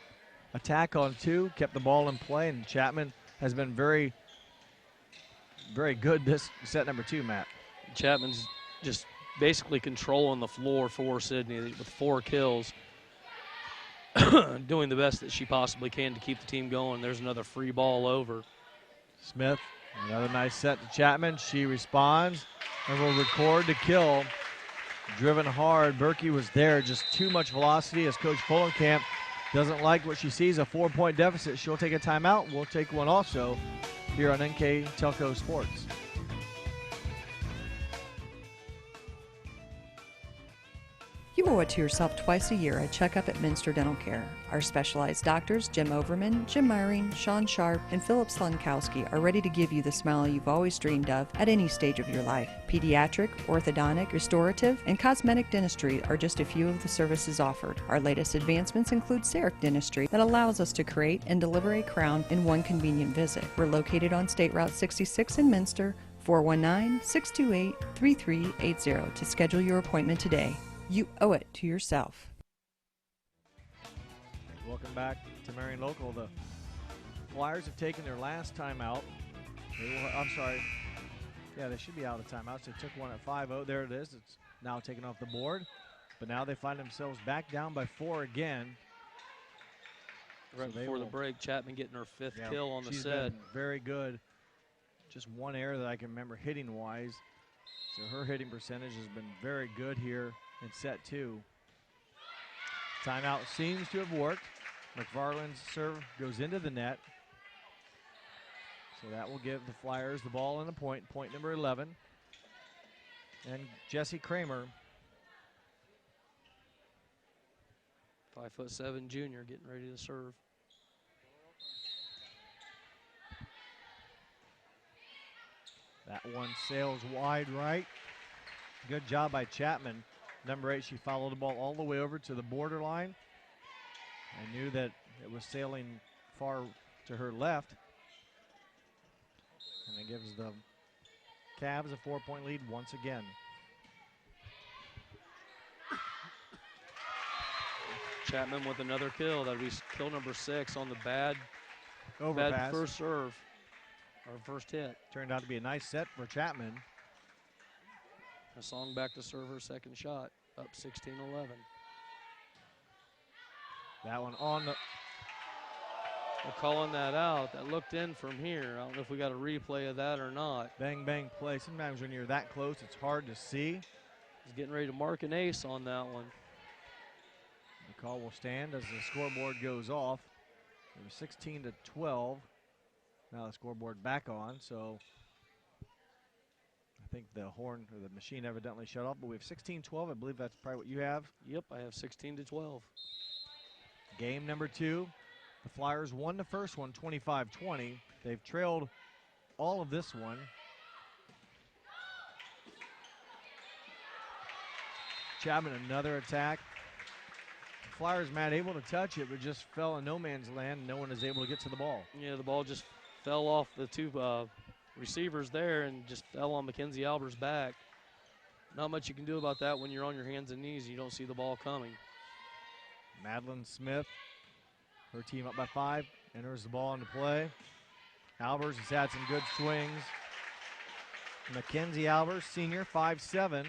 S1: attack on 2, kept the ball in play, and Chapman has been very, very good this set number 2, Matt.
S2: Chapman's just basically controlling the floor for Sydney with 4 kills. Doing the best that she possibly can to keep the team going. There's another free ball over.
S1: Smith, another nice set to Chapman. She responds and will record the kill. Driven hard. Berkey was there. Just too much velocity as Coach Fulenkamp doesn't like what she sees, a 4-point deficit. She'll take a timeout. We'll take one also. here on NK Telco Sports.
S10: You owe it to yourself twice a year a checkup at Minster Dental Care. Our specialized doctors, Jim Overman, Jim Myring, Sean Sharp, and Philip Slunkowski, are ready to give you the smile you've always dreamed of at any stage of your life. Pediatric, orthodontic, restorative, and cosmetic dentistry are just a few of the services offered. Our latest advancements include CEREC dentistry that allows us to create and deliver a crown in one convenient visit. We're located on State Route 66 in Minster, 419-628-3380 to schedule your appointment today. You owe it to yourself.
S1: Welcome back to Marion Local. The Flyers have taken their last timeout. I'm sorry. Yeah, they should be out of timeouts. They took one at 5-0. There it is. It's now taken off the board. But now they find themselves back down by 4 again.
S2: Right before the break, Chapman getting her 5th kill on the
S1: she's
S2: set.
S1: Been very good. Just one error that I can remember hitting-wise. So her hitting percentage has been very good here in set 2. Timeout seems to have worked. McFarlane's serve goes into the net. So that will give the Flyers the ball and a point number 11. And Jesse Kramer,
S2: 5'7" junior, getting ready to serve.
S1: That one sails wide right. Good job by Chapman. Number 8, she followed the ball all the way over to the borderline. I knew that it was sailing far to her left. And it gives the Cavs a 4-point lead once again.
S2: Chapman with another kill. That'll be kill number 6 on the bad
S1: Overpass.
S2: first serve, or first hit.
S1: Turned out to be a nice set for Chapman.
S2: A song back to serve her second shot, up 16-11.
S1: That one on the...
S2: We're calling that out. That looked in from here. I don't know if we got a replay of that or not.
S1: Bang, bang play. Sometimes when you're that close, it's hard to see.
S2: He's getting ready to mark an ace on that one.
S1: The call will stand as the scoreboard goes off. It was 16-12. Now the scoreboard back on, so I think the horn or the machine evidently shut off, but we have 16-12. I believe that's probably what you have.
S2: Yep, I have 16-12.
S1: Game number 2. The Flyers won the first one 25-20. They've trailed all of this one. Chapman, another attack. The Flyers, Matt, able to touch it, but just fell in no man's land. No one is able to get to the ball.
S2: Yeah, the ball just fell off the two receivers there and just fell on Mackenzie Albert's back. Not much you can do about that when you're on your hands and knees and you don't see the ball coming.
S1: Madeline Smith, her team up by 5, enters the ball into play. Albers has had some good swings. Mackenzie Albers, senior, 5'7",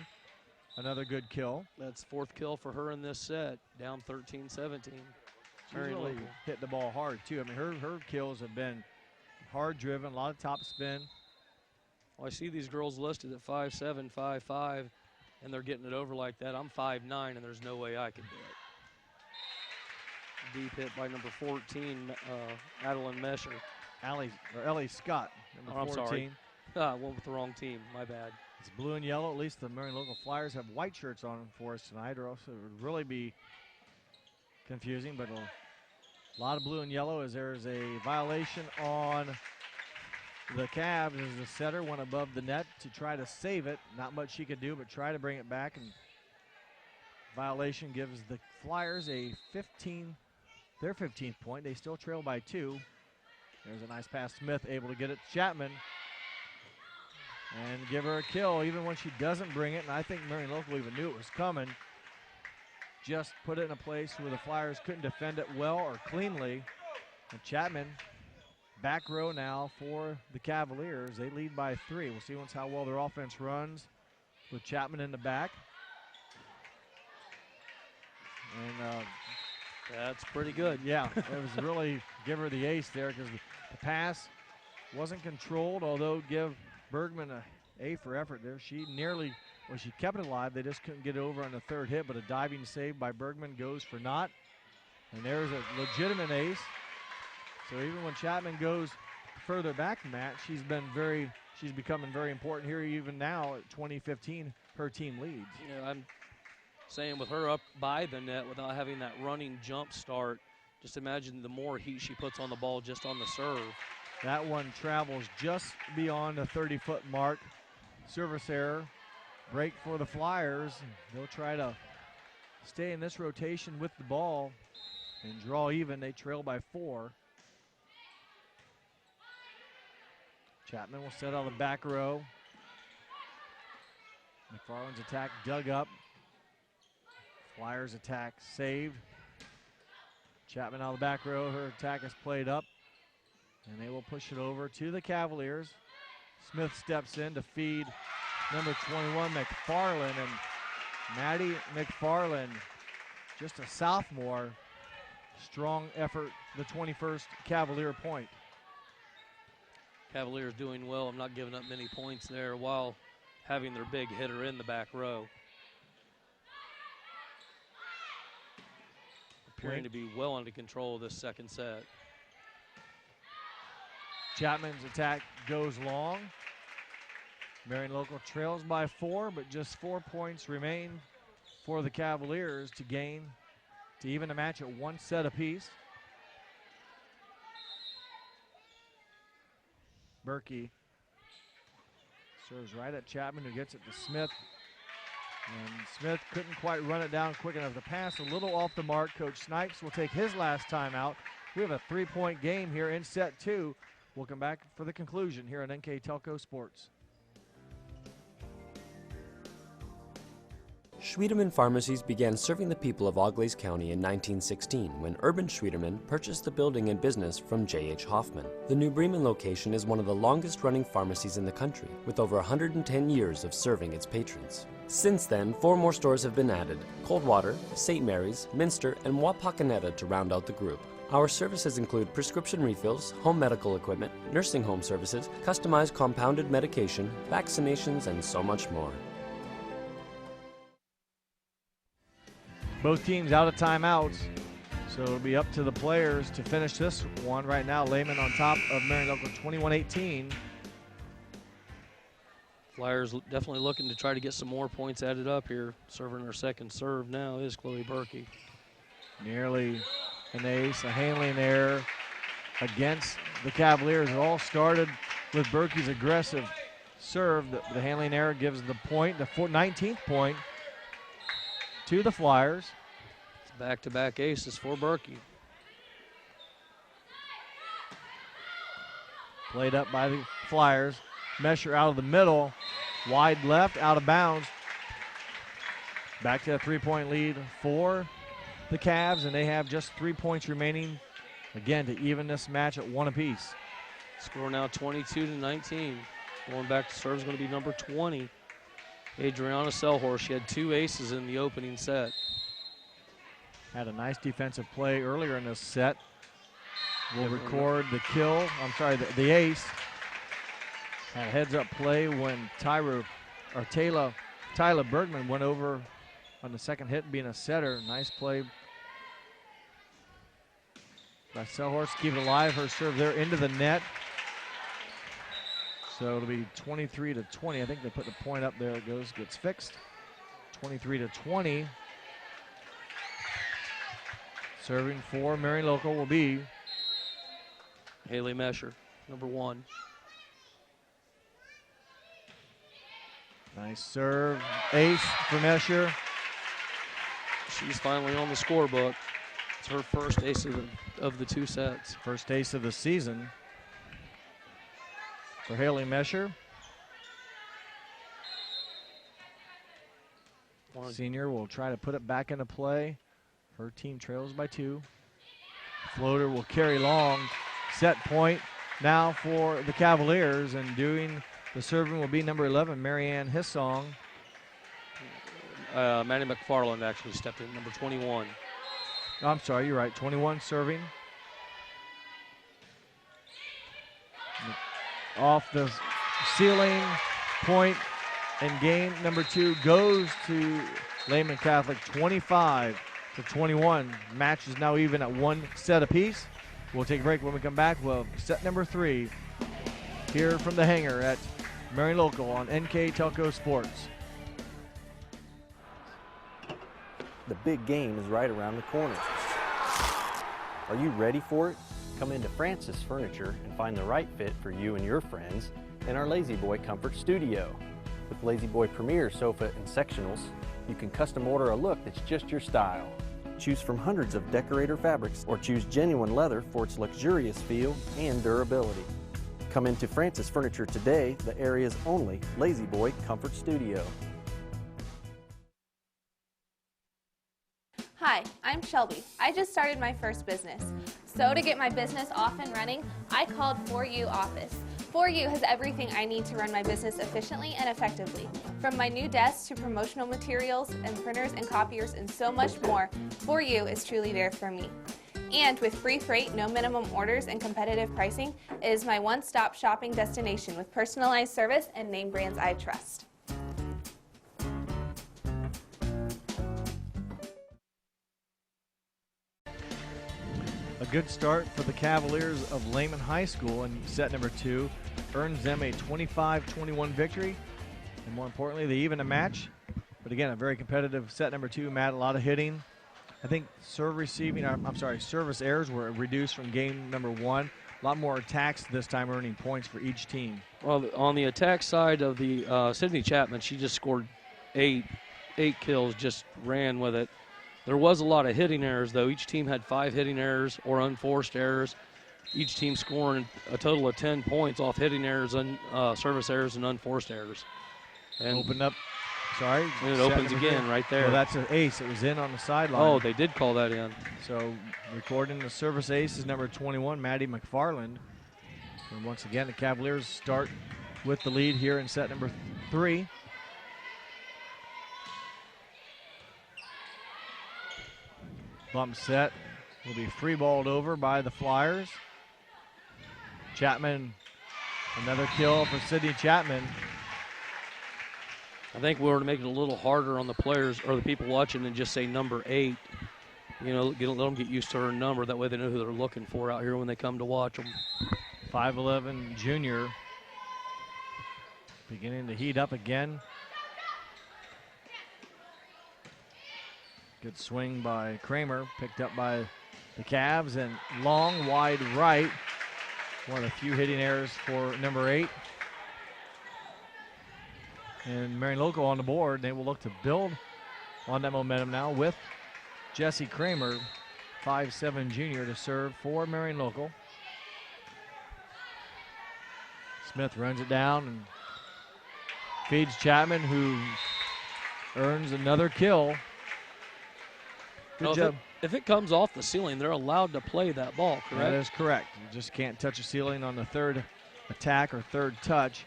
S1: another good kill.
S2: That's 4th kill for her in this set, down 13-17.
S1: She's really hit the ball hard, too. I mean, her kills have been hard driven, a lot of top spin.
S2: Well, I see these girls listed at 5'7", 5'5", and they're getting it over like that. I'm 5'9", and there's no way I could do it. Deep hit by number 14, Adeline Mesher.
S1: Ellie Scott, number 14.
S2: I'm sorry. I went with the wrong team. My bad.
S1: It's blue and yellow. At least the Marion Local Flyers have white shirts on for us tonight, or else it would really be confusing. But a lot of blue and yellow as there is a violation on the Cavs as the setter went above the net to try to save it. Not much she could do, but try to bring it back. And violation gives the Flyers their 15th point. They still trail by 2. There's a nice pass. Smith able to get it to Chapman and give her a kill even when she doesn't bring it. And I think Marion Local even knew it was coming. Just put it in a place where the Flyers couldn't defend it well or cleanly. And Chapman, back row now for the Cavaliers. They lead by 3. We'll see once how well their offense runs with Chapman in the back. And
S2: that's pretty good.
S1: Yeah, it was really give her the ace there because the pass wasn't controlled, although give Bergman an A for effort there. She kept it alive. They just couldn't get it over on the 3rd hit, but a diving save by Bergman goes for naught. And there's a legitimate ace. So even when Chapman goes further back than that, she's becoming very important here even now at 2015. Her team leads.
S2: Yeah, I'm saying with her up by the net without having that running jump start, just imagine the more heat she puts on the ball just on the serve.
S1: That one travels just beyond the 30-foot mark. Service error. Break for the Flyers. They'll try to stay in this rotation with the ball and draw even. They trail by 4. Chapman will set on the back row. McFarlane's attack dug up. Flyers attack saved. Chapman on the back row. Her attack is played up. And they will push it over to the Cavaliers. Smith steps in to feed number 21, McFarlane. And Maddie Mcfarlane, just a sophomore. Strong effort, the 21st Cavalier point.
S2: Cavaliers doing well. I'm not giving up many points there while having their big hitter in the back row. Appearing to be well under control of this second set.
S1: Chapman's attack goes long. Marion Local trails by 4, but just 4 points remain for the Cavaliers to gain, to even a match at 1 set apiece. Berkey serves right at Chapman, who gets it to Smith. And Smith couldn't quite run it down quick enough to pass. A little off the mark. Coach Snipes will take his last timeout. We have a 3-point game here in set 2. We'll come back for the conclusion here on NK Telco Sports.
S3: Schwiedemann Pharmacies began serving the people of Auglaize County in 1916 when Urban Schwiedemann purchased the building and business from J.H. Hoffman. The New Bremen location is one of the longest-running pharmacies in the country, with over 110 years of serving its patrons. Since then, 4 more stores have been added: Coldwater, St. Mary's, Minster, and Wapakoneta to round out the group. Our services include prescription refills, home medical equipment, nursing home services, customized compounded medication, vaccinations, and so much more.
S1: Both teams out of timeouts, so it'll be up to the players to finish this one. Right now, Lehman on top of Marion Local 21-18.
S2: Flyers definitely looking to try to get some more points added up here. Serving her second serve now is Chloe Berkey.
S1: Nearly an ace, a handling error against the Cavaliers. It all started with Berkey's aggressive serve. The handling error gives the point, the 19th point, to the Flyers.
S2: It's back-to-back aces for Berkey.
S1: Played up by the Flyers. Mesher out of the middle. Wide left, out of bounds. Back to a 3-point lead for the Cavs, and they have just 3 points remaining, again, to even this match at 1 apiece.
S2: Score now 22-19. Going back to serve is going to be number 20. Adriana Selhorst. She had 2 aces in the opening set.
S1: Had a nice defensive play earlier in this set. We'll record the kill. I'm sorry, the ace. Had a heads-up play when Tyler Bergman went over on the second hit, being a setter. Nice play by Selhorst. Keep it alive. Her serve there into the net. So it'll be 23-20. I think they put the point up there. It goes, gets fixed. 23-20. Serving for Marion Local will be
S2: Haley Mesher, number 1.
S1: Nice serve. Ace for Mesher.
S2: She's finally on the scorebook. It's her first ace of the 2 sets.
S1: First ace of the season for Haley Mesher. Senior will try to put it back into play. Her team trails by 2. Floater will carry long. Set point now for the Cavaliers, and doing the serving will be number 11, Marianne Hissong.
S2: Maddie Mcfarlane actually stepped in, number 21.
S1: Oh, I'm sorry, you're right. 21 serving. Off the ceiling, point, and game number 2 goes to Lehman Catholic, 25-21. Match is now even at 1 set apiece. We'll take a break. When we come back, we'll have set number 3 here from the hangar at Marion Local on NK Telco Sports.
S4: The big game is right around the corner. Are you ready for it? Come into Francis Furniture and find the right fit for you and your friends in our Lazy Boy Comfort Studio. With Lazy Boy Premier sofa and sectionals, you can custom order a look that's just your style. Choose from hundreds of decorator fabrics or choose genuine leather for its luxurious feel and durability. Come into Francis Furniture today, the area's only Lazy Boy Comfort Studio.
S5: Hi, I'm Shelby. I just started my first business. So to get my business off and running, I called 4U Office. 4U has everything I need to run my business efficiently and effectively. From my new desk to promotional materials and printers and copiers and so much more, 4U is truly there for me. And with free freight, no minimum orders, and competitive pricing, it is my one-stop shopping destination with personalized service and name brands I trust.
S1: A good start for the Cavaliers of Lehman High School in set number 2 earns them a 25-21 victory, and more importantly, they even a match. But again, a very competitive set number 2. Matt, a lot of hitting. I think service errors were reduced from game number 1. A lot more attacks this time, earning points for each team.
S2: Well, on the attack side of the Sydney Chapman, she just scored eight kills, just ran with it. There was a lot of hitting errors, though. Each team had 5 hitting errors or unforced errors. Each team scoring a total of 10 points off hitting errors, and service errors, and unforced errors. And
S1: Opened up. Sorry.
S2: And it opens again right there.
S1: Well, that's an ace. It was in on the sideline.
S2: Oh, they did call that in.
S1: So recording the service ace is number 21, Maddie Mcfarlane. And once again, the Cavaliers start with the lead here in set number 3. Bump set will be free balled over by the Flyers. Chapman, another kill for Sydney Chapman.
S2: I think we were to make it a little harder on the players or the people watching and just say number 8. You know, let them get used to her number. That way they know who they're looking for out here when they come to watch them.
S1: 5'11" junior. Beginning to heat up again. Good swing by Kramer, picked up by the Cavs, and long, wide right. One of the few hitting errors for number 8. And Marion Local on the board. They will look to build on that momentum now with Jesse Kramer, 5'7" junior, to serve for Marion Local. Smith runs it down and feeds Chapman, who earns another kill. Good job.
S2: If it comes off the ceiling, they're allowed to play that ball, correct?
S1: That is correct. You just can't touch the ceiling on the third attack or third touch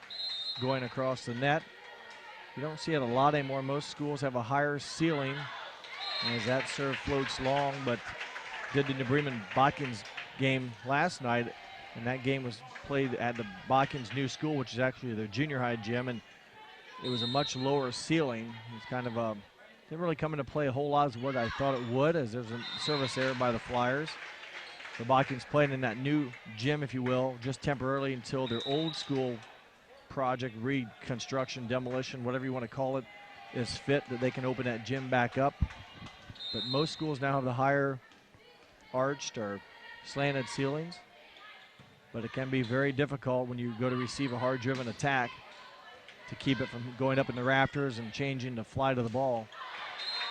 S1: going across the net. You don't see it a lot anymore. Most schools have a higher ceiling as that serve floats long, but did in the Bremen Botkins game last night, and that game was played at the Botkins new school, which is actually their junior high gym, and it was a much lower ceiling. It's kind of a didn't really come into play a whole lot as what I thought it would, as there's a service error by the Flyers. The Botkins playing in that new gym, if you will, just temporarily until their old school project, reconstruction, demolition, whatever you want to call it, is fit, that they can open that gym back up. But most schools now have the higher arched or slanted ceilings. But it can be very difficult when you go to receive a hard-driven attack to keep it from going up in the rafters and changing the flight of the ball.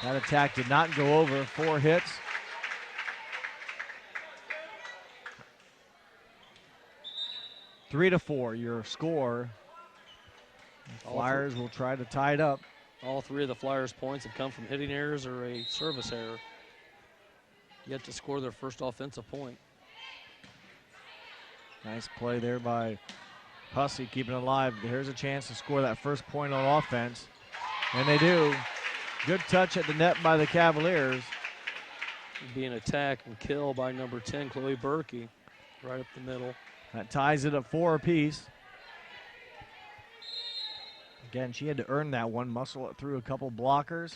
S1: That attack did not go over. 4 hits. Three to 4, your score. The Flyers will try to tie it up.
S2: All 3 of the Flyers' points have come from hitting errors or a service error. Yet to score their first offensive point.
S1: Nice play there by Hussey, keeping it alive. Here's a chance to score that first point on offense. And they do. Good touch at the net by the Cavaliers.
S2: It'd be an attack and kill by number 10, Chloe Berkey, right up the middle.
S1: That ties it at 4 apiece. Again, she had to earn that one, muscle it through a couple blockers.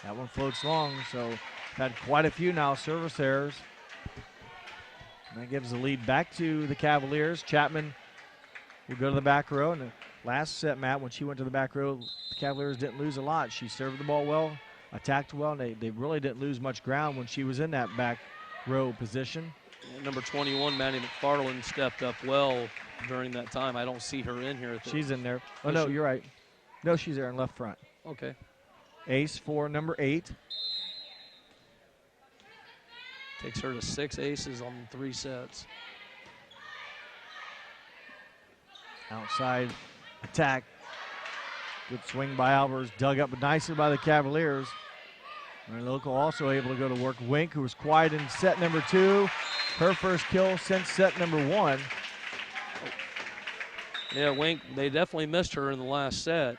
S1: That one floats long, so had quite a few now service errors. And that gives the lead back to the Cavaliers. Chapman will go to the back row. And the last set, Matt, when she went to the back row, the Cavaliers didn't lose a lot. She served the ball well, attacked well, and they really didn't lose much ground when she was in that back row position.
S2: And number 21, Maddie Mcfarlane, stepped up well during that time. I don't see her in here.
S1: She's in there. Oh, no, you're right. No, she's there in left front.
S2: Okay.
S1: Ace for number 8.
S2: Takes her to 6 aces on 3 sets.
S1: Outside attack. Good swing by Albers. Dug up nicely by the Cavaliers. Marion Local also able to go to work. Wink, who was quiet in set number 2. Her first kill since set number 1.
S2: Yeah, Wink, they definitely missed her in the last set.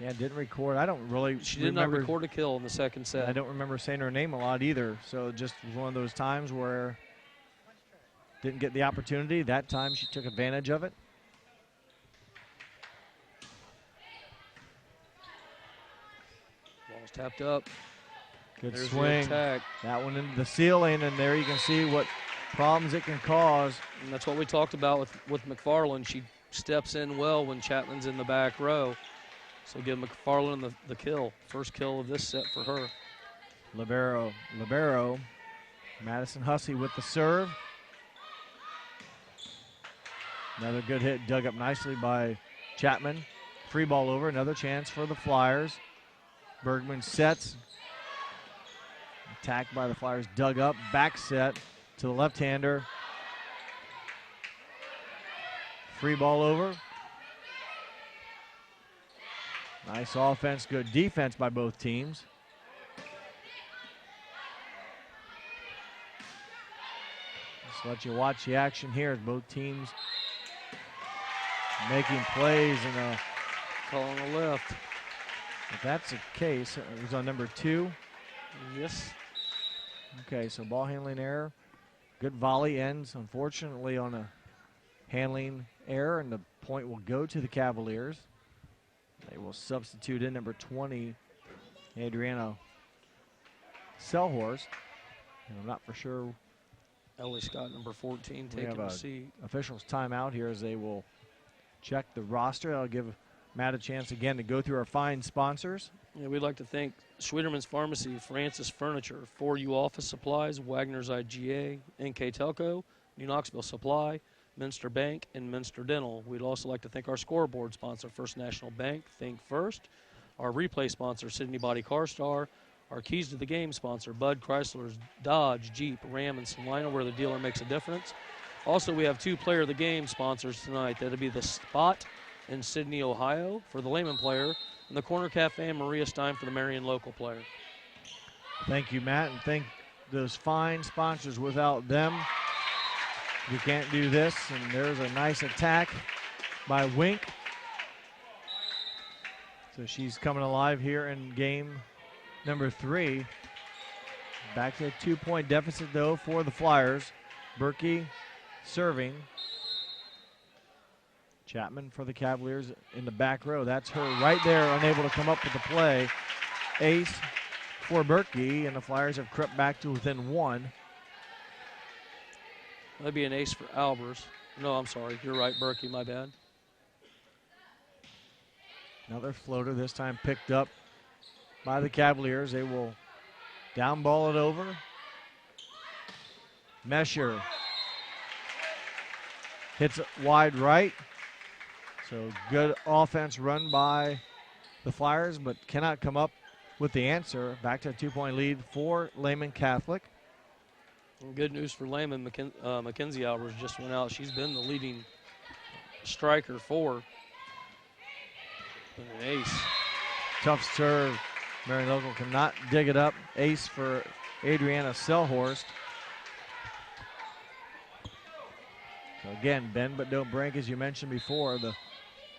S1: Yeah, didn't record. I don't really
S2: She did not record a kill in the second set.
S1: I don't remember saying her name a lot either. So just was one of those times where didn't get the opportunity. That time she took advantage of it.
S2: Ball's tapped up.
S1: Good
S2: There's
S1: swing.
S2: That
S1: one into the ceiling, and there you can see what problems it can cause.
S2: And that's what we talked about with Mcfarlane. She steps in well when Chapman's in the back row. So give Mcfarlane the kill. First kill of this set for her.
S1: Libero. Madison Hussey with the serve. Another good hit, dug up nicely by Chapman. Free ball over, another chance for the Flyers. Bergman sets. Attacked by the Flyers, dug up, back set to the left-hander. Free ball over. Nice offense, good defense by both teams. Just let you watch the action here as both teams making plays and a
S2: call on the left.
S1: If that's the case, it was on number 2.
S2: Yes.
S1: Okay, so ball handling error. Good volley ends, unfortunately, on a handling error, and the point will go to the Cavaliers. They will substitute in number 20, Adriana Selhorst. And I'm not for sure.
S2: Ellie Scott, number 14,
S1: We
S2: taking
S1: have
S2: a seat.
S1: Officials timeout here as they will check the roster. I'll give Matt a chance again to go through our fine sponsors.
S2: Yeah, we'd like to thank Schwederman's Pharmacy, Francis Furniture, 4U Office Supplies, Wagner's IGA, NK Telco, New Knoxville Supply, Minster Bank, and Minster Dental. We'd also like to thank our scoreboard sponsor, First National Bank, Think First, our replay sponsor, Sydney Body Car Star, our keys to the game sponsor, Bud Chrysler's Dodge, Jeep, Ram, and Salina, where the dealer makes a difference. Also, we have 2 player of the game sponsors tonight. That'll be the Spot in Sydney, Ohio for the Lehman player, and the Corner Cafe and Maria Stein for the Marion local player.
S1: Thank you, Matt, and thank those fine sponsors. Without them, we can't do this. And there's a nice attack by Wink. So she's coming alive here in game number 3. Back to a 2-point deficit, though, for the Flyers. Berkey serving. Chapman for the Cavaliers in the back row. That's her right there, unable to come up with the play. Ace for Berkey, and the Flyers have crept back to within 1.
S2: That'd be an ace for Albers. No, I'm sorry. You're right, Berkey, my bad.
S1: Another floater, this time picked up by the Cavaliers. They will down ball it over. Mesher hits it wide right. So good offense run by the Flyers, but cannot come up with the answer. Back to a 2-point lead for Lehman Catholic.
S2: And good news for Lehman. Mackenzie Albers just went out. She's been the leading striker for an ace.
S1: Tough serve. Marion Local cannot dig it up. Ace for Adriana Selhorst. So again, bend but don't break, as you mentioned before. The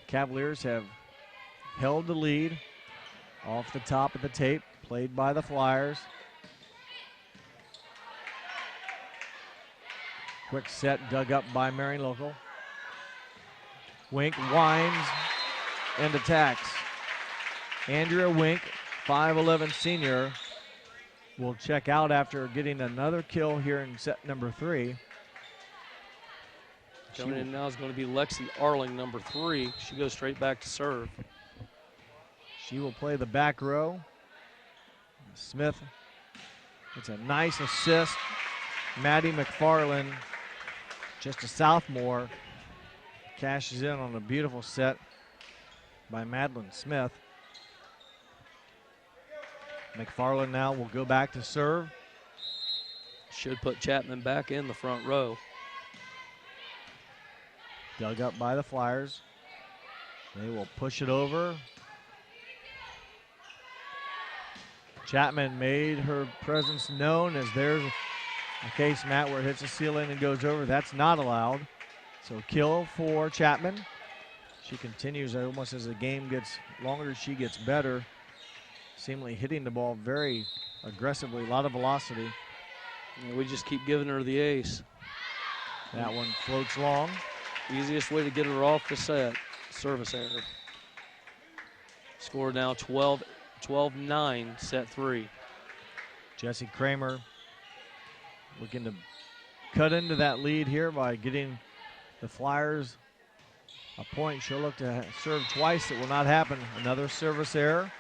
S1: Cavaliers have held the lead off the top of the tape, played by the Flyers. Quick set dug up by Marion Local. Wink winds and attacks. Andrea Wink, 5'11" senior, will check out after getting another kill here in set number 3.
S2: Coming in now is going to be Lexi Arling, number 3. She goes straight back to serve.
S1: She will play the back row. Smith, it's a nice assist. Maddie Mcfarlane, just a sophomore, cashes in on a beautiful set by Madeline Smith. McFarland now will go back to serve.
S2: Should put Chapman back in the front row.
S1: Dug up by the Flyers. They will push it over. Chapman made her presence known as there's a case, Matt, where it hits the ceiling and goes over. That's not allowed. So kill for Chapman. She continues almost as the game gets longer, she gets better. Seemingly hitting the ball very aggressively, a lot of velocity.
S2: And we just keep giving her the ace.
S1: That one floats long.
S2: Easiest way to get her off the set, service error. Score now 12-9, set 3.
S1: Jesse Kramer looking to cut into that lead here by getting the Flyers a point. She'll look to serve twice. It will not happen. Another service error.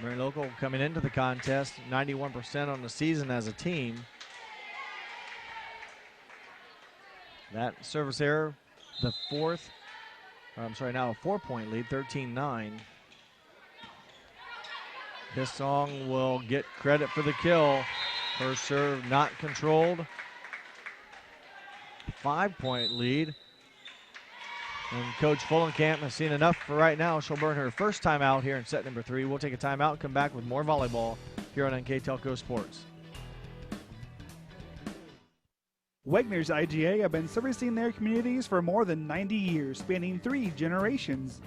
S1: Marion Local coming into the contest, 91% on the season as a team. That service error, the fourth, now a 4-point lead, 13-9. Hissong will get credit for the kill. Her serve not controlled. 5-point lead. And Coach Fullenkamp has seen enough for right now. She'll burn her first timeout here in set number 3. We'll take a timeout and come back with more volleyball here on NK Telco Sports.
S6: Wegner's IGA have been servicing their communities for more than 90 years, spanning 3 generations.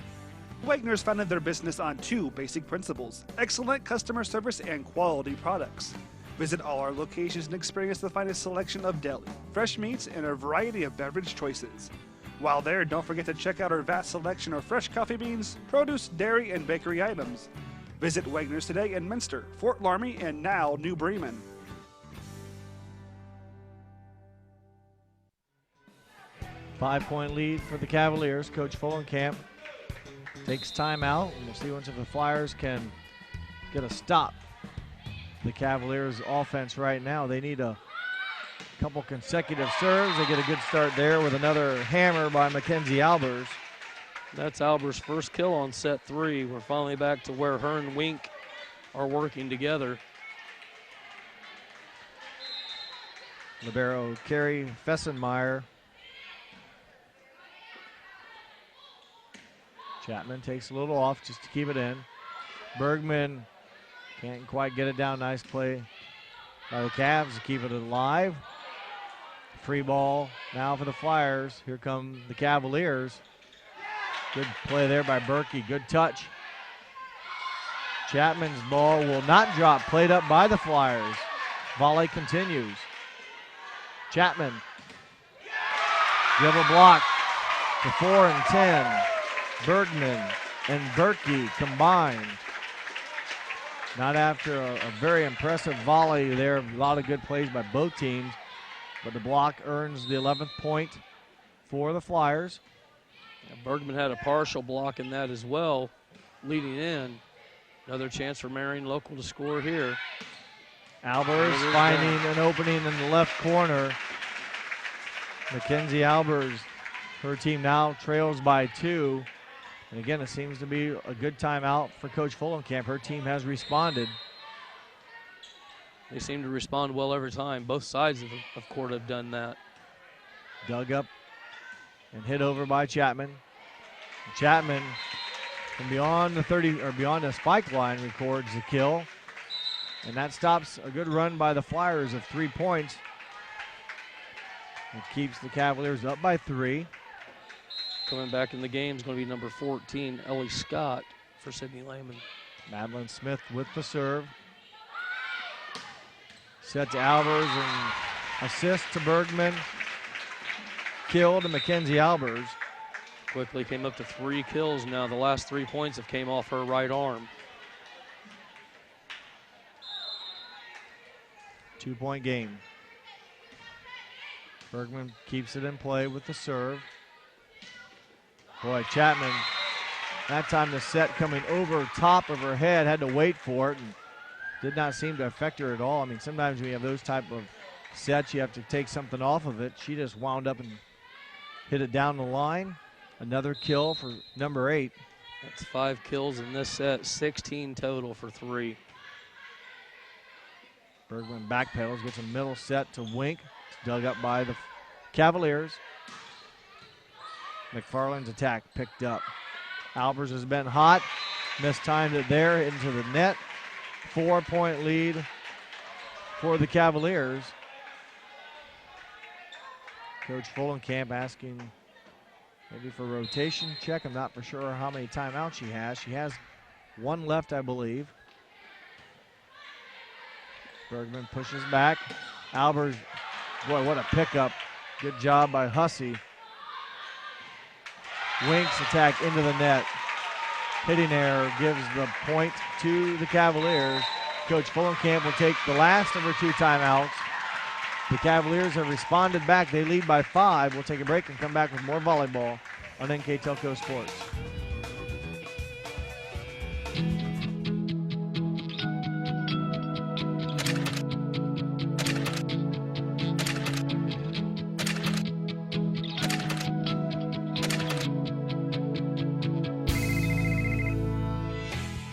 S6: Wegner's founded their business on 2 basic principles: excellent customer service and quality products. Visit all our locations and experience the finest selection of deli, fresh meats, and a variety of beverage choices. While there, don't forget to check out our vast selection of fresh coffee beans, produce, dairy, and bakery items. Visit Wegner's today in Minster, Fort Laramie, and now New Bremen.
S1: Five-point lead for the Cavaliers. Coach Fullenkamp takes timeout, and we'll see once if the Flyers can get a stop. The Cavaliers' offense right now, they need a couple consecutive serves. They get a good start there with another hammer by Mackenzie Albers.
S2: That's Albers' first kill on set 3. We're finally back to where her and Wink are working together.
S1: Libero Carey Fessenmeyer. Chapman takes a little off just to keep it in. Bergman can't quite get it down. Nice play by the Cavs to keep it alive. Free ball now for the Flyers. Here come the Cavaliers. Good play there by Berkey. Good touch. Chapman's ball will not drop. Played up by the Flyers. Volley continues. Chapman. Dribble block to 4 and 10. Bergman and Berkey combined. Not after a very impressive volley there. A lot of good plays by both teams. But the block earns the 11th point for the Flyers.
S2: Yeah, Bergman had a partial block in that as well, leading in. Another chance for Marion Local to score here.
S1: Albers finding an opening in the left corner. Mackenzie Albers, her team now trails by 2. And again, it seems to be a good timeout for Coach Fullenkamp. Her team has responded.
S2: They seem to respond well every time. Both sides of court have done that.
S1: Dug up and hit over by Chapman. Chapman from beyond the 30 or beyond the spike line records the kill. And that stops a good run by the Flyers of 3 points. It keeps the Cavaliers up by 3.
S2: Coming back in the game is going to be number 14, Ellie Scott for Sydney Lehman.
S1: Madeline Smith with the serve. Set to Albers and assist to Bergman. Kill to Mackenzie Albers.
S2: Quickly came up to 3 kills now. The last 3 points have came off her right arm.
S1: 2-point game. Bergman keeps it in play with the serve. Boy, Chapman, that time the set coming over top of her head, had to wait for it and did not seem to affect her at all. I mean, sometimes when you have those type of sets, you have to take something off of it. She just wound up and hit it down the line. Another kill for number 8.
S2: That's 5 kills in this set, 16 total for 3.
S1: Bergman backpedals, gets a middle set to Wink. It's dug up by the Cavaliers. McFarlane's attack picked up. Albers has been hot. Mistimed it there into the net. 4-point lead for the Cavaliers. Coach Fullenkamp asking maybe for rotation check. I'm not for sure how many timeouts she has. She has 1 left, I believe. Bergman pushes back. Albers, boy, what a pickup. Good job by Hussey. Wink's attack into the net. Hitting error gives the point to the Cavaliers. Coach Fullenkamp will take the last of her 2 timeouts. The Cavaliers have responded back. They lead by 5. We'll take a break and come back with more volleyball on NK Telco Sports.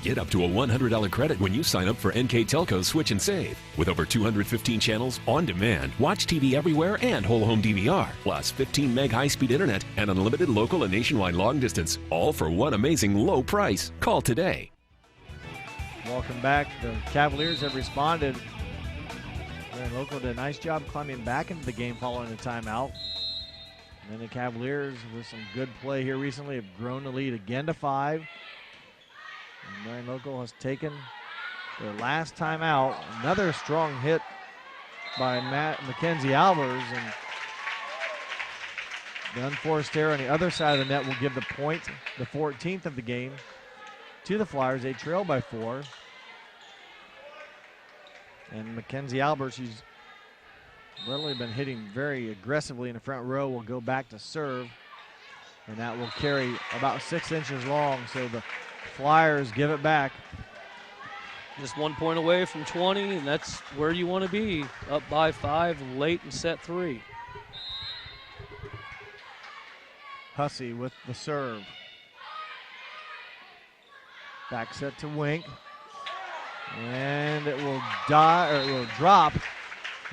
S11: Get up to a $100 credit when you sign up for NK Telco Switch and Save. With over 215 channels on demand, watch TV everywhere and whole home DVR, plus 15 meg high-speed internet and unlimited local and nationwide long distance, all for one amazing low price. Call today.
S1: Welcome back. The Cavaliers have responded. Marion Local did a nice job climbing back into the game following the timeout. And then the Cavaliers, with some good play here recently, have grown the lead again to 5. And Marion Local has taken their last time out. Another strong hit by Mackenzie Albers. And the unforced error on the other side of the net will give the point, the 14th of the game, to the Flyers. They trail by 4. And Mackenzie Albers, who's really been hitting very aggressively in the front row, will go back to serve. And that will carry about 6 inches long. So the Flyers give it back.
S2: Just 1 point away from 20, and that's where you want to be. Up by 5 late in set 3.
S1: Hussey with the serve. Back set to Wink. And it will drop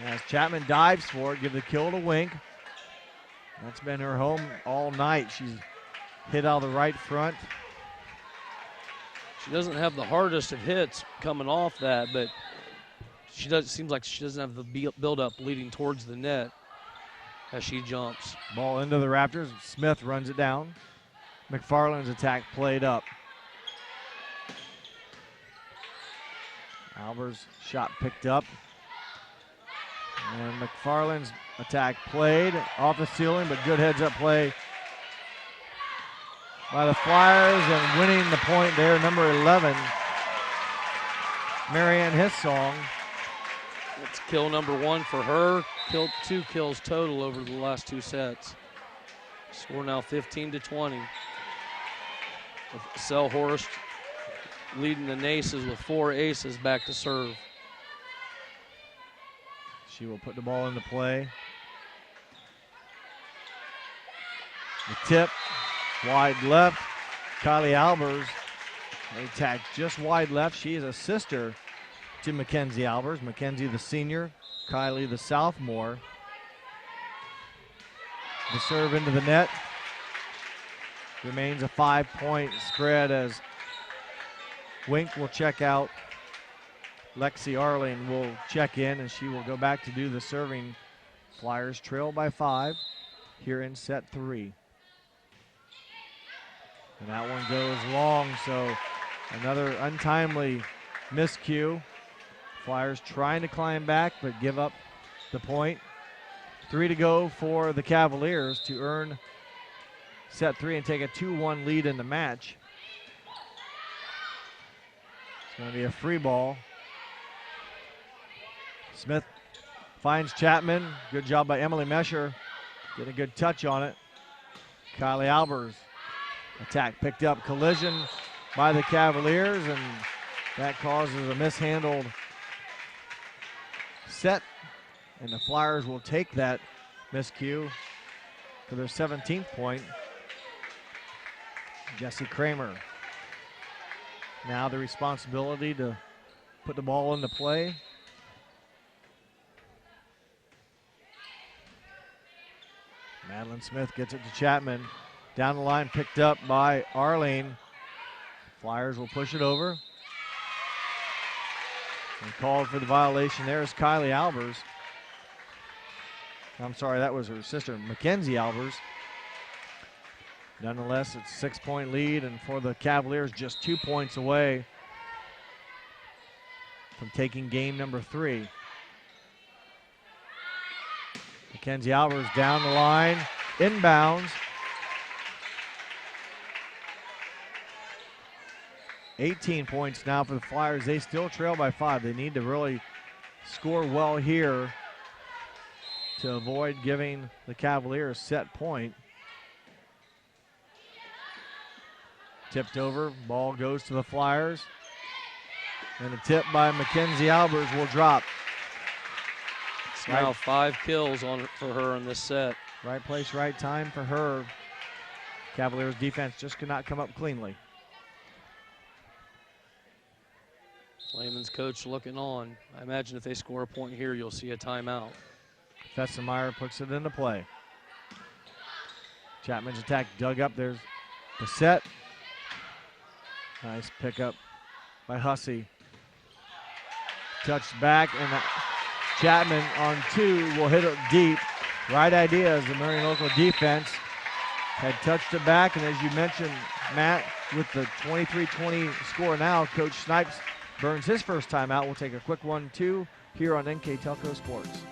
S1: as Chapman dives for it. Give the kill to Wink. That's been her home all night. She's hit out of the right front.
S2: She doesn't have the hardest of hits coming off that, but seems like she doesn't have the build-up leading towards the net as she jumps.
S1: Ball into the Raptors. Smith runs it down. McFarlane's attack played up. Albers' shot picked up. And McFarlane's attack played off the ceiling, but good heads-up play by the Flyers, and winning the point there, number 11, Marion Hissong.
S2: It's kill number 1 for her. 2 kills total over the last 2 sets. Score now 15-20. With Selhorst leading the Naces with 4 aces back to serve.
S1: She will put the ball into play. The tip. Wide left, Kylie Albers. They attack just wide left. She is a sister to Mackenzie Albers. Mackenzie the senior, Kylie the sophomore. The serve into the net. Remains a 5-point spread as Wink will check out. Lexi Arling will check in, and she will go back to do the serving. Flyers trail by 5 here in set 3. And that one goes long, so another untimely miscue. Flyers trying to climb back, but give up the point. 3 to go for the Cavaliers to earn set 3 and take a 2-1 lead in the match. It's going to be a free ball. Smith Finds Chapman. Good job by Emily Mesher. Getting a good touch on it. Kylie Albers. Attack picked up. Collision by the Cavaliers, and that causes a mishandled set. And the Flyers will take that miscue for their 17th point. Jesse Kramer. Now the responsibility to put the ball into play. Madeline Smith gets it to Chapman. Down the line, picked up by Arlene. Flyers will push it over. And called for the violation there is Kylie Albers. I'm sorry, that was her sister, Mackenzie Albers. Nonetheless, it's a 6-point lead, and for the Cavaliers, just 2 points away from taking game number 3. Mackenzie Albers down the line, inbounds. 18 points now for the Flyers. They still trail by 5. They need to really score well here to avoid giving the Cavaliers set point. Tipped over, ball goes to the Flyers. And a tip by Mackenzie Albers will drop.
S2: It's now 5 kills for her in this set.
S1: Right place, right time for her. Cavaliers defense just could not come up cleanly.
S2: Lehman's coach looking on. I imagine if they score a point here, you'll see a timeout.
S1: Fessenmeyer puts it into play. Chapman's attack dug up. There's the set. Nice pickup by Hussey. Touched back, and Chapman on 2 will hit it deep. Right idea as the Marion local defense had touched it back, and as you mentioned, Matt, with the 23-20 score now, Coach Snipes burns his first timeout. We'll take a quick 1-2 here on NK Telco Sports.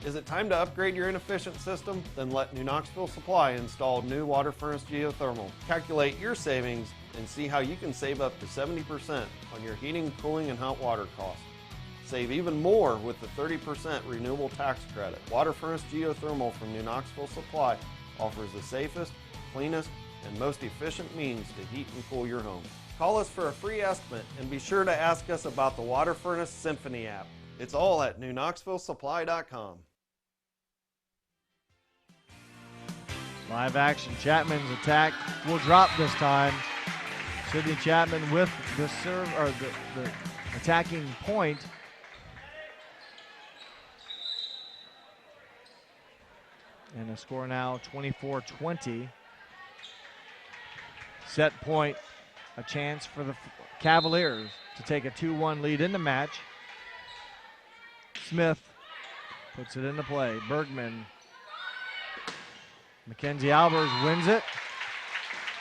S8: Is it time to upgrade your inefficient system? Then let New Knoxville Supply install new water furnace geothermal. Calculate your savings and see how you can save up to 70% on your heating, cooling, and hot water costs. Save even more with the 30% renewable tax credit. Water furnace geothermal from New Knoxville Supply offers the safest, cleanest, and most efficient means to heat and cool your home. Call us for a free estimate and be sure to ask us about the Water Furnace Symphony app. It's all at newknoxvillesupply.com.
S1: Live action. Chapman's attack will drop this time. Sydney Chapman with the serve or the attacking point. And the score now 24-20. Set point, a chance for the Cavaliers to take a 2-1 lead in the match. Smith puts it into play. Bergman. Mackenzie Albers wins it.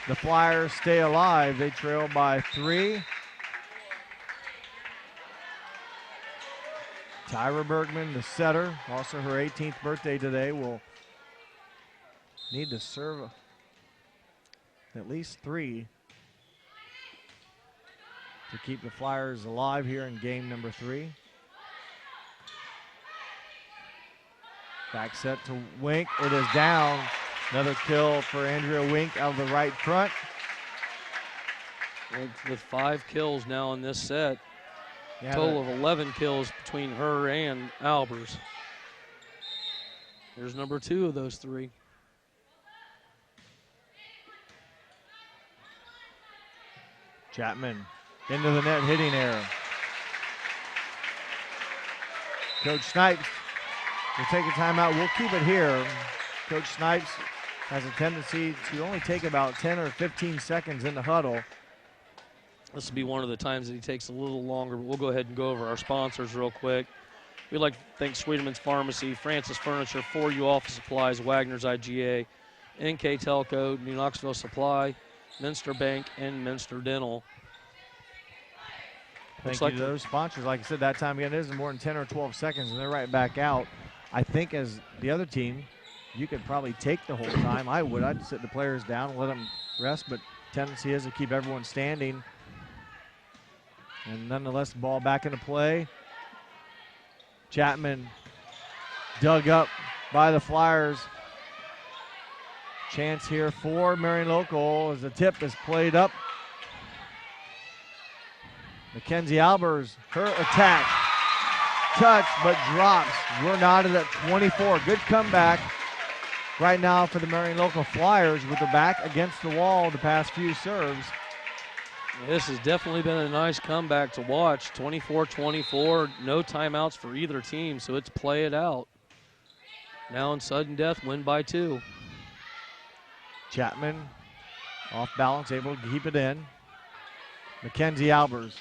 S1: The Flyers stay alive. They trail by 3. Tyra Bergman, the setter, also her 18th birthday today, will need to serve at least 3 to keep the Flyers alive here in game number 3. Back set to Wink. It is down. Another kill for Andrea Wink out of the right front.
S2: With 5 kills now in this set.
S1: Yeah,
S2: total of 11 kills between her and Albers. There's number 2 of those 3.
S1: Chapman into the net, hitting error. Coach Snipes will take a timeout. We'll keep it here. Coach Snipes has a tendency to only take about 10 or 15 seconds in the huddle.
S2: This will be one of the times that he takes a little longer, but we'll go ahead and go over our sponsors real quick. We'd like to thank Sweeterman's Pharmacy, Francis Furniture, 4U Office Supplies, Wagner's IGA, NK Telco, New Knoxville Supply, Minster Bank, and Minster Dental.
S1: Thank you to those sponsors. Like I said, that time again, it isn't more than 10 or 12 seconds, and they're right back out. I think as the other team, you could probably take the whole time. I would. I'd sit the players down and let them rest, but tendency is to keep everyone standing And nonetheless, the ball back into play. Chapman dug up by the Flyers. Chance here for Marion Local as the tip is played up. Mackenzie Albers, her attack. Touch, but drops. We're knotted at 24. Good comeback right now for the Marion Local Flyers with their back against the wall the past few serves.
S2: This has definitely been a nice comeback to watch. 24-24, no timeouts for either team, so it's play it out. Now in sudden death, win by 2.
S1: Chapman off balance, able to keep it in. Mackenzie Albers.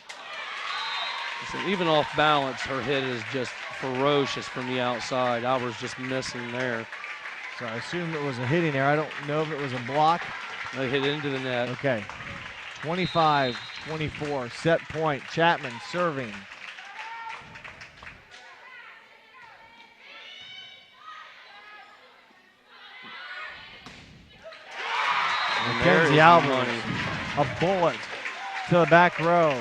S2: So even off balance, her hit is just ferocious from the outside. Albers just missing there.
S1: So I assume it was a hitting there. I don't know if it was a block.
S2: They hit into the net.
S1: Okay. 25-24, set point. Chapman serving. Mackenzie Albers, a bullet to the back row.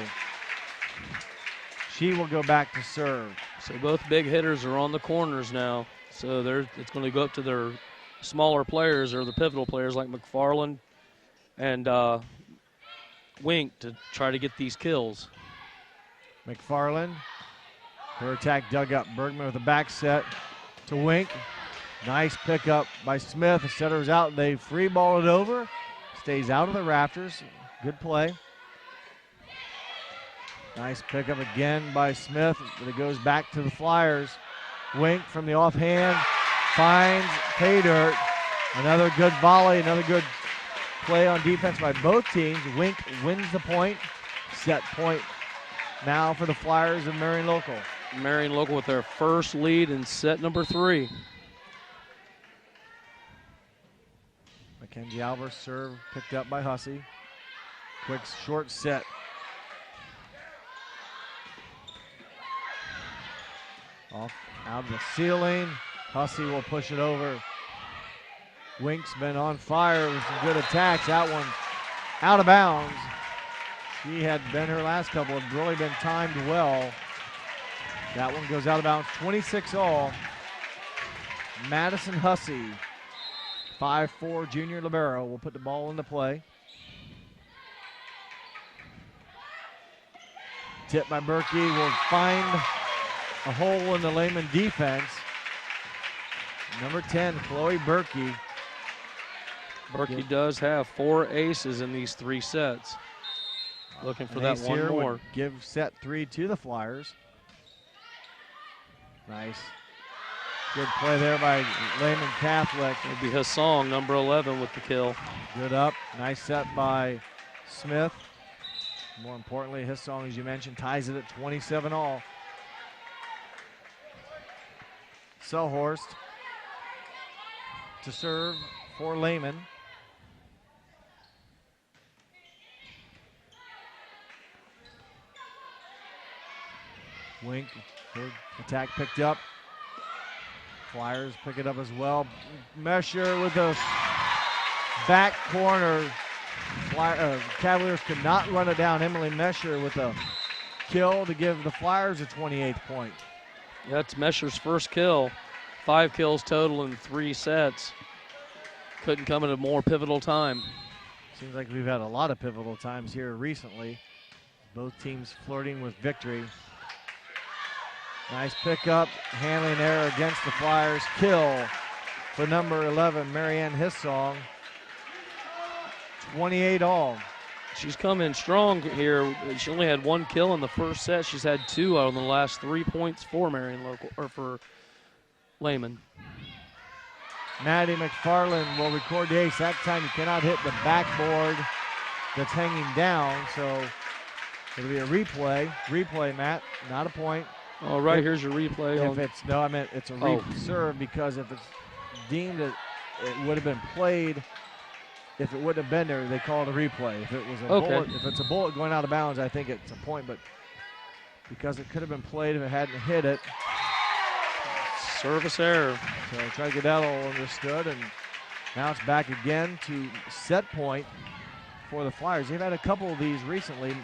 S1: She will go back to serve.
S2: So both big hitters are on the corners now. So it's going to go up to their smaller players or the pivotal players like McFarlane and Wink to try to get these kills.
S1: McFarlane, her attack dug up. Bergman with a back set to Wink. Nice pickup by Smith. The setter's out. They free ball it over. Stays out of the rafters. Good play. Nice pickup again by Smith, but it goes back to the Flyers. Wink from the offhand finds pay dirt. Another good volley, another good play on defense by both teams. Wink wins the point. Set point now for the Flyers and Marion Local.
S2: Marion Local with their first lead in set number 3.
S1: Mackenzie Albers serve picked up by Hussey. Quick short set. Off out of the ceiling. Hussey will push it over. Wink's been on fire with some good attacks. That one out of bounds. She had been her last couple, had really been timed well. That one goes out of bounds. 26-all. Madison Hussey, 5'4" junior libero, will put the ball into play. Tip by Berkey will find a hole in the Lehman defense. Number 10, Chloe Berkey.
S2: Berkey does have 4 aces in these 3 sets. Looking for that one more.
S1: Would give set 3 to the Flyers. Nice. Good play there by Lehman Catholic.
S2: It'll be his song, number 11 with the kill.
S1: Good up. Nice set by Smith. More importantly, his song, as you mentioned, ties it at 27-all. Selhorst to serve for Lehman. Wink, good attack picked up. Flyers pick it up as well. Mesher with the back corner. Cavaliers could not run it down. Emily Mesher with a kill to give the Flyers a 28th point.
S2: That's Mesher's first kill. 5 kills total in 3 sets. Couldn't come at a more pivotal time.
S1: Seems like we've had a lot of pivotal times here recently. Both teams flirting with victory. Nice pickup, handling error against the Flyers. Kill for number 11, Marianne Hissong. 28-all.
S2: She's come in strong here. She only had 1 kill in the first set. She's had 2 out of the last 3 points for Marion Local, or for Lehman.
S1: Maddie Mcfarlane will record the ace. That time you cannot hit the backboard that's hanging down, so it'll be a replay. Replay, Matt, not a point.
S2: All right, here's your replay.
S1: I meant it's a serve, because if it's deemed that it would have been played, if it wouldn't have been there, they call it a replay. If it was a bullet, if it's a bullet going out of bounds, I think it's a point, but because it could have been played if it hadn't hit it.
S2: Service error.
S1: So try to get that all understood, and now it's back again to set point for the Flyers. They've had a couple of these recently.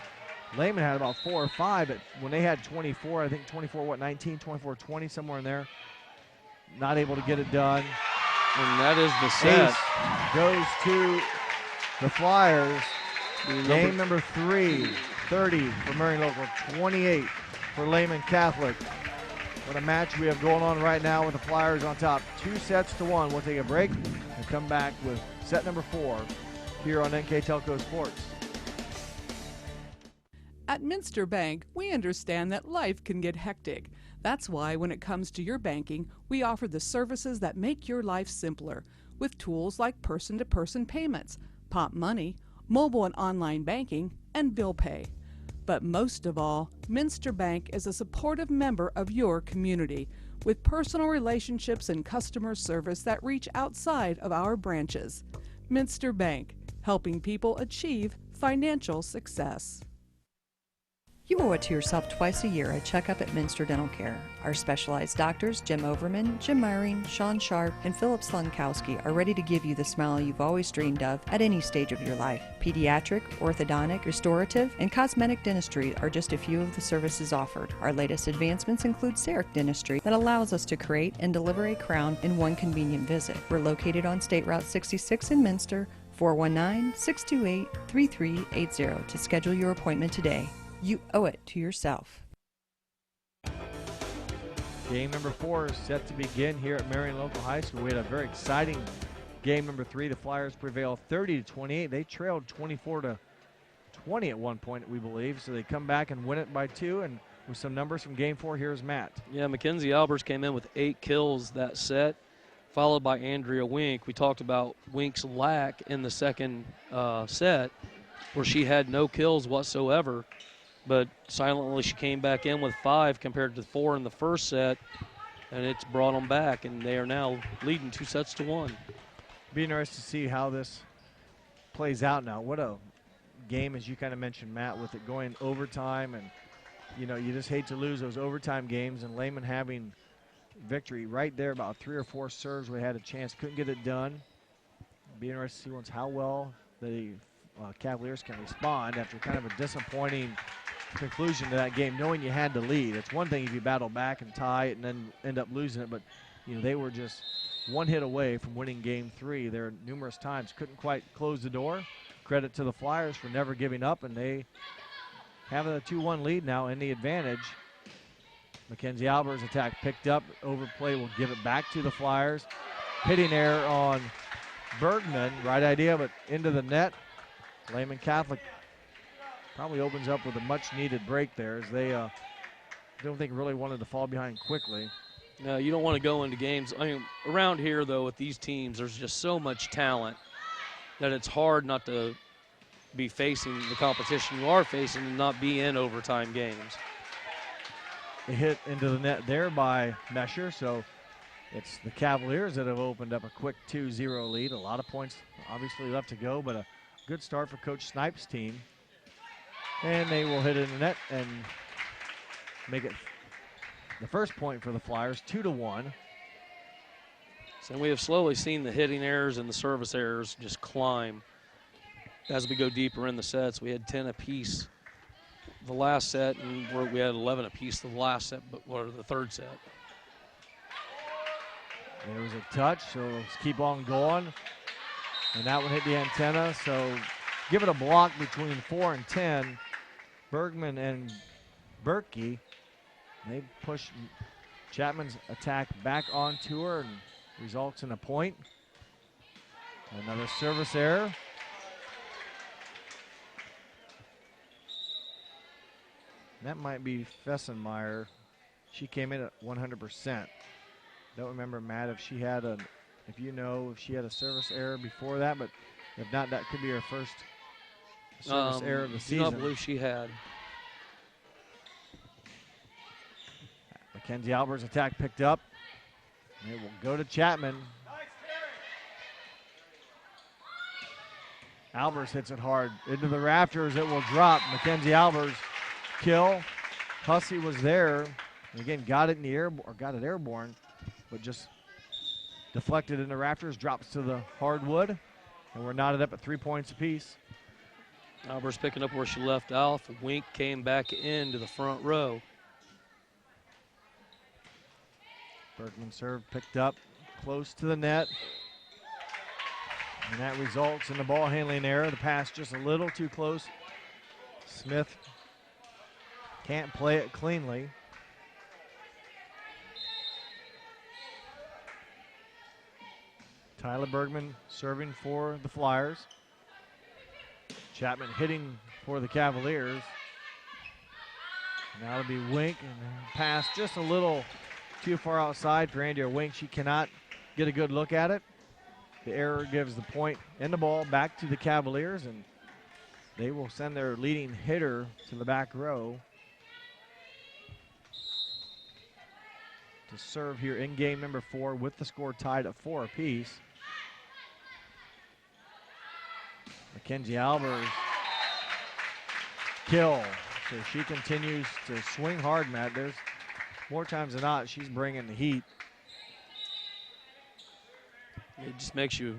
S1: Lehman had about 4 or 5, but when they had 24, I think 24, 19, 24, 20, somewhere in there. Not able to get it done.
S2: And that is the set.
S1: Ace goes to the Flyers. Game number 3, 30 for Marion Local, 28 for Lehman Catholic. What a match we have going on right now with the Flyers on top. 2-1. We'll take a break and come back with set number 4 here on NK Telco Sports.
S9: At Minster Bank, we understand that life can get hectic. That's why when it comes to your banking, we offer the services that make your life simpler with tools like person-to-person payments, Pop Money, mobile and online banking, and bill pay. But most of all, Minster Bank is a supportive member of your community with personal relationships and customer service that reach outside of our branches. Minster Bank, helping people achieve financial success.
S10: You owe it to yourself twice a year a checkup at Minster Dental Care. Our specialized doctors, Jim Overman, Jim Marion, Sean Sharp, and Philip Slunkowski, are ready to give you the smile you've always dreamed of at any stage of your life. Pediatric, orthodontic, restorative, and cosmetic dentistry are just a few of the services offered. Our latest advancements include CEREC dentistry that allows us to create and deliver a crown in one convenient visit. We're located on State Route 66 in Minster, 419-628-3380 to schedule your appointment today. You owe it to yourself.
S1: Game number 4 is set to begin here at Marion Local High School. We had a very exciting game number 3. The Flyers prevail 30-28. They trailed 24-20 at one point, we believe. So they come back and win it by 2. And with some numbers from game 4, here's Matt.
S2: Yeah, Mackenzie Albers came in with 8 kills that set, followed by Andrea Wink. We talked about Wink's lack in the second set, where she had no kills whatsoever. But silently she came back in with 5 compared to 4 in the first set, and it's brought them back, and they are now leading 2-1.
S1: Be interested to see how this plays out now. What a game, as you kind of mentioned, Matt, with it going overtime, and you know, you just hate to lose those overtime games, and Lehman having victory right there, about 3 or 4 serves we had a chance, couldn't get it done. Be interested to see once how well the Cavaliers can respond after kind of a disappointing conclusion to that game, knowing you had to lead. It's one thing if you battle back and tie it and then end up losing it, but you know, they were just one hit away from winning game 3 there numerous times. Couldn't quite close the door. Credit to the Flyers for never giving up, and they have a 2-1 lead now in the advantage. Mackenzie Albers' attack picked up. Overplay will give it back to the Flyers. Hitting error on Bergman. Right idea, but into the net. Lehman Catholic probably opens up with a much-needed break there, as they don't think really wanted to fall behind quickly.
S2: No, you don't want to go into games. I mean, around here, though, with these teams, there's just so much talent that it's hard not to be facing the competition you are facing and not be in overtime games.
S1: A hit into the net there by Mesher, so it's the Cavaliers that have opened up a quick 2-0 lead. A lot of points obviously left to go, but a good start for Coach Snipes' team. And they will hit it in the net and make it the first point for the Flyers, 2-1.
S2: So we have slowly seen the hitting errors and the service errors just climb as we go deeper in the sets. We had 10 apiece the last set, and we had 11 apiece the last set, or the third set.
S1: There was a touch, so let's keep on going. And that one hit the antenna, so give it a block between 4 and 10. Bergman and Berkey, they push Chapman's attack back onto her and results in a point. Another service error. That might be Fessenmeyer. She came in at 100%. Don't remember, Matt, if she had if you know if she had a service error before that, but if not, that could be her first service error of the season.
S2: I don't believe she had.
S1: Mackenzie Albers' attack picked up. It will go to Chapman. Albers hits it hard into the rafters. It will drop. Mackenzie Albers kill. Hussey was there. And again, got it in the air, or got it airborne, but just deflected in the rafters. Drops to the hardwood, and we're knotted up at 3 points apiece.
S2: Albers picking up where she left off. Wink came back into the front row.
S1: Bergman serve picked up close to the net. And that results in the ball handling error. The pass just a little too close. Smith can't play it cleanly. Tyler Bergman serving for the Flyers. Chapman hitting for the Cavaliers. Now it'll be Wink, and the pass just a little too far outside for Andrea Wink. She cannot get a good look at it. The error gives the point and the ball back to the Cavaliers, and they will send their leading hitter to the back row to serve here in game number 4 with the score tied at 4 apiece. Mackenzie Albers kill. So she continues to swing hard, Matt. There's more times than not she's bringing the heat.
S2: It just makes you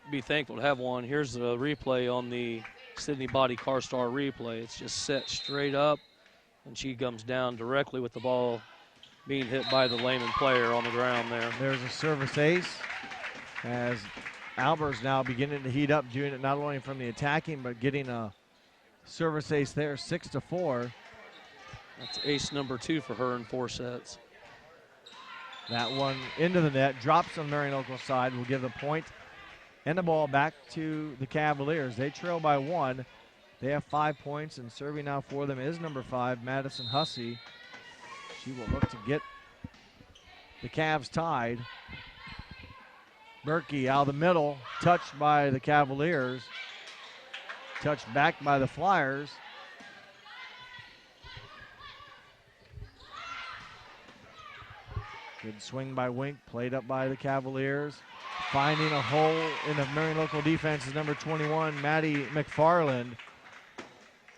S2: be thankful to have one. Here's the replay on the Sydney Body Carstar replay. It's just set straight up, and she comes down directly with the ball being hit by the Lehman player on the ground there.
S1: There's a service ace as Albers now beginning to heat up, doing it not only from the attacking, but getting a service ace there, 6-4.
S2: That's ace number 2 for her in 4 sets.
S1: That one into the net, drops on Marion local side, will give the point and the ball back to the Cavaliers. They trail by 1. They have 5 points, and serving now for them is number 5, Madison Hussey. She will look to get the Cavs tied. Berkey out of the middle, touched by the Cavaliers. Touched back by the Flyers. Good swing by Wink, played up by the Cavaliers. Finding a hole in the Marion local defense is number 21, Maddie Mcfarlane.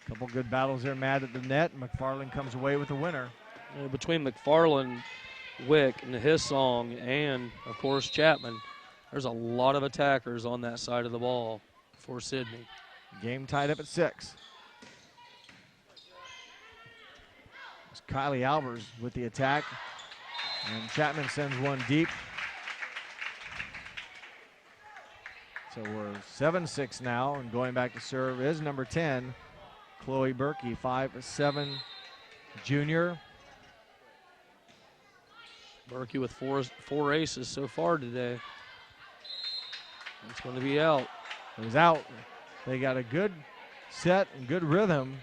S1: Couple good battles there, Matt at the net. McFarland comes away with the winner.
S2: Between McFarland, Wick, and Hissong, and, of course, Chapman, there's a lot of attackers on that side of the ball for Sydney.
S1: Game tied up at 6. It's Kylie Albers with the attack. And Chapman sends one deep. So we're 7-6 now, and going back to serve is number 10, Chloe Berkey, 5'7" junior.
S2: Berkey with four aces so far today. It's going to be out.
S1: It was out. They got a good set and good rhythm.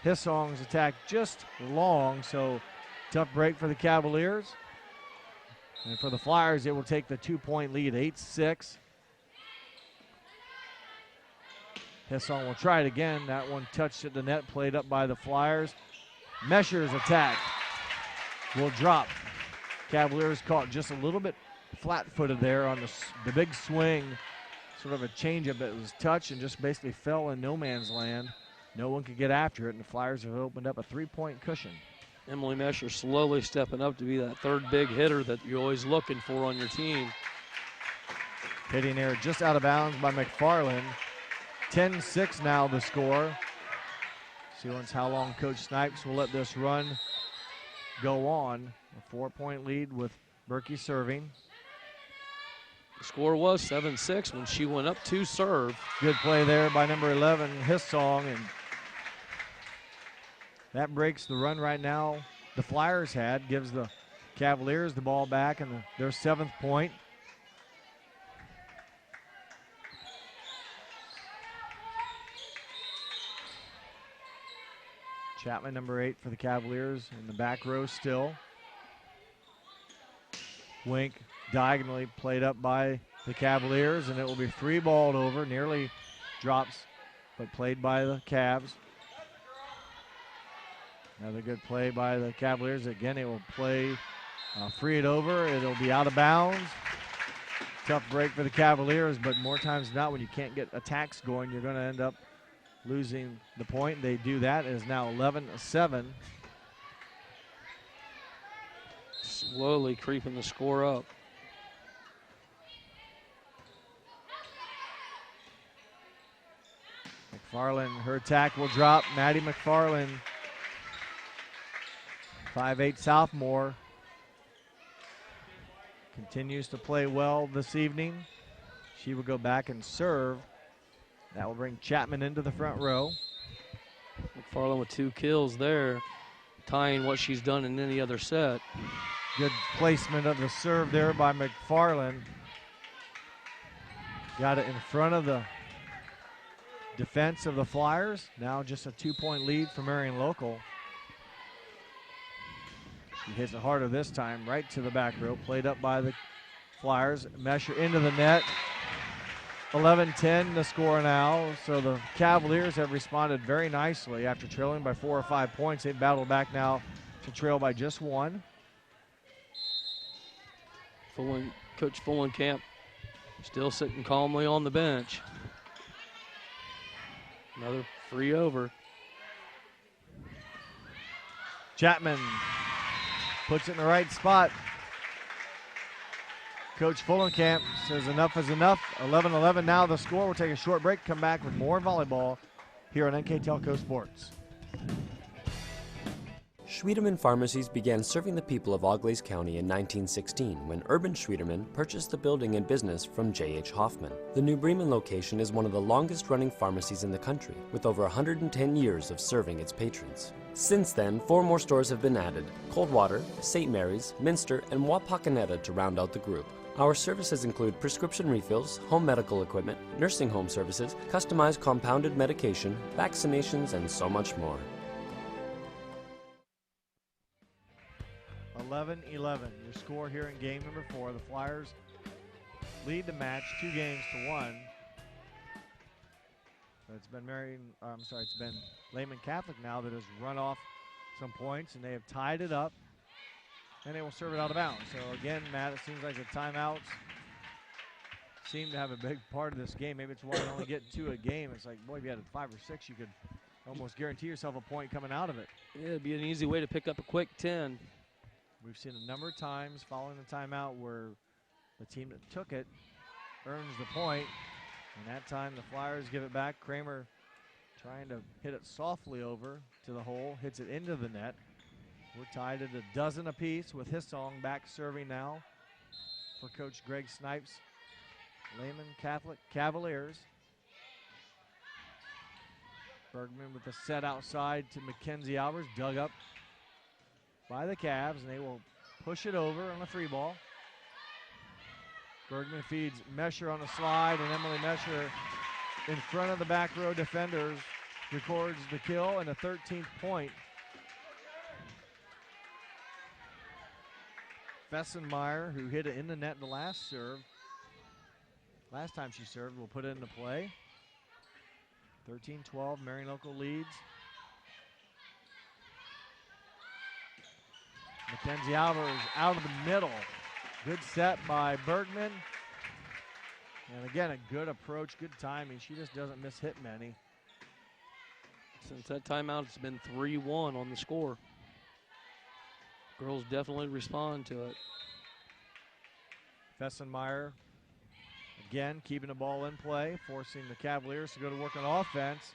S1: Hissong's attack just long, so tough break for the Cavaliers. And for the Flyers, it will take the 2-point lead, 8-6. Hissong will try it again. That one touched at the net, played up by the Flyers. Mesher's attack will drop. Cavaliers caught just a little bit flat-footed there on the big swing. Sort of a changeup that was touched and just basically fell in no man's land. No one could get after it, and the Flyers have opened up a 3-point cushion.
S2: Emily Mesher slowly stepping up to be that third big hitter that you're always looking for on your team.
S1: Hitting there just out of bounds by McFarlane. 10-6 now the score. See how long Coach Snipes will let this run go on. A 4-point lead with Berkey serving.
S2: The score was 7-6 when she went up to serve.
S1: Good play there by number 11, Hissong, and that breaks the run right now the Flyers had, gives the Cavaliers the ball back and their 7th point. Chapman, number 8 for the Cavaliers, in the back row still. Wink diagonally played up by the Cavaliers, and it will be free-balled over. Nearly drops, but played by the Cavs. Another good play by the Cavaliers. Again, it will play, free it over. It'll be out of bounds. Tough break for the Cavaliers, but more times than not, when you can't get attacks going, you're going to end up losing the point. They do that. It is now 11-7.
S2: Slowly creeping the score up.
S1: McFarlane, her attack will drop. Maddie McFarlane, 5'8" sophomore, continues to play well this evening. She will go back and serve. That will bring Chapman into the front row.
S2: McFarlane with 2 kills there, tying what she's done in any other set.
S1: Good placement of the serve there by McFarlane. Got it in front of the defense of the Flyers. Now just a 2-point lead for Marion Local. She hits it harder this time, right to the back row. Played up by the Flyers. Mesher into the net. 11-10 the score now. So the Cavaliers have responded very nicely after trailing by 4 or 5 points. They've battled back now to trail by just 1.
S2: Coach Fullenkamp still sitting calmly on the bench. Another free over.
S1: Chapman puts it in the right spot. Coach Fullenkamp says enough is enough. 11-11 now the score. We'll take a short break, come back with more volleyball here on NK Telco Sports.
S3: Schwiedemann Pharmacies began serving the people of Auglaize County in 1916 when Urban Schwiedemann purchased the building and business from J.H. Hoffman. The New Bremen location is one of the longest running pharmacies in the country, with over 110 years of serving its patrons. Since then, 4 more stores have been added: Coldwater, St. Mary's, Minster, and Wapakoneta to round out the group. Our services include prescription refills, home medical equipment, nursing home services, customized compounded medication, vaccinations, and so much more.
S1: 11-11, your score here in game number 4. The Flyers lead the match 2-1. It's been it's been Lehman Catholic now that has run off some points, and they have tied it up, and they will serve it out of bounds. So again, Matt, it seems like the timeouts seem to have a big part of this game. Maybe it's why you only get 2 a game. It's like, boy, if you had 5 or 6, you could almost guarantee yourself a point coming out of it.
S2: Yeah, it'd be an easy way to pick up a quick 10.
S1: We've seen a number of times following the timeout where the team that took it earns the point, and that time the Flyers give it back. Kramer trying to hit it softly over to the hole, hits it into the net. We're tied at 12 apiece with Hissong back serving now for Coach Greg Snipes. Lehman Catholic Cavaliers. Bergman with the set outside to Mackenzie Albers, dug up by the Cavs, and they will push it over on the free ball. Bergman feeds Mesher on the slide, and Emily Mesher in front of the back row defenders records the kill and a 13th point. Fessenmeyer, who hit it in the net the last time she served, will put it into play. 13-12, Marion Local leads. Mackenzie Albers out of the middle. Good set by Bergman. And again, a good approach, good timing. She just doesn't miss hit many.
S2: Since that timeout, it's been 3-1 on the score. Girls definitely respond to it.
S1: Fessenmeyer, again, keeping the ball in play, forcing the Cavaliers to go to work on offense.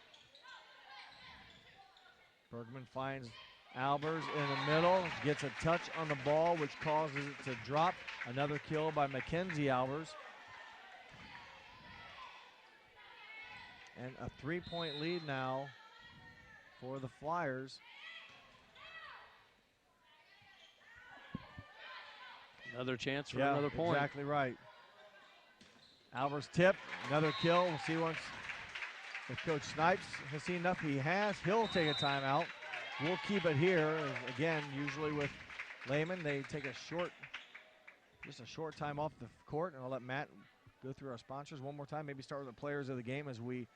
S1: Bergman finds Albers in the middle, gets a touch on the ball, which causes it to drop. Another kill by Mackenzie Albers. And a 3-point lead now for the Flyers.
S2: Another chance for another point.
S1: Exactly right. Albers tip, another kill. We'll see once if Coach Snipes has seen enough. He has. He'll take a timeout. We'll keep it here. Again, usually with Lehman, they take just a short time off the court, and I'll let Matt go through our sponsors one more time. Maybe start with the players of the game as we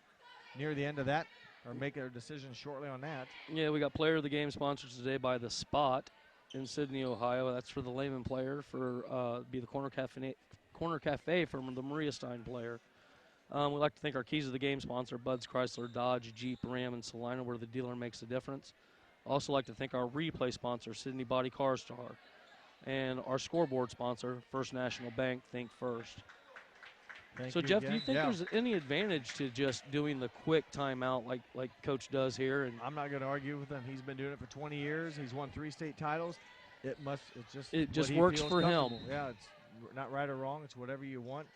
S1: near the end of that, or make a decision shortly on that.
S2: Yeah, we got player of the game sponsored today by The Spot in Sydney, Ohio. That's for the Lehman player, for be the Corner Cafe from the Maria Stein player. We'd like to thank our keys of the game sponsor, Bud's Chrysler, Dodge, Jeep, Ram, and Salina, where the dealer makes a difference. Also like to thank our replay sponsor, Sydney Body Car Star, and our scoreboard sponsor, First National Bank, Think First.
S1: Thank
S2: So,
S1: you
S2: Jeff,
S1: again.
S2: do you think
S1: Yeah.
S2: there's any advantage to just doing the quick timeout like Coach does here? And
S1: I'm not going to argue with him. He's been doing it for 20 years. He's won 3 state titles. It's just
S2: It
S1: what
S2: just
S1: he
S2: works
S1: feels
S2: for him.
S1: comfortable. Yeah, it's not right or wrong. It's whatever you want.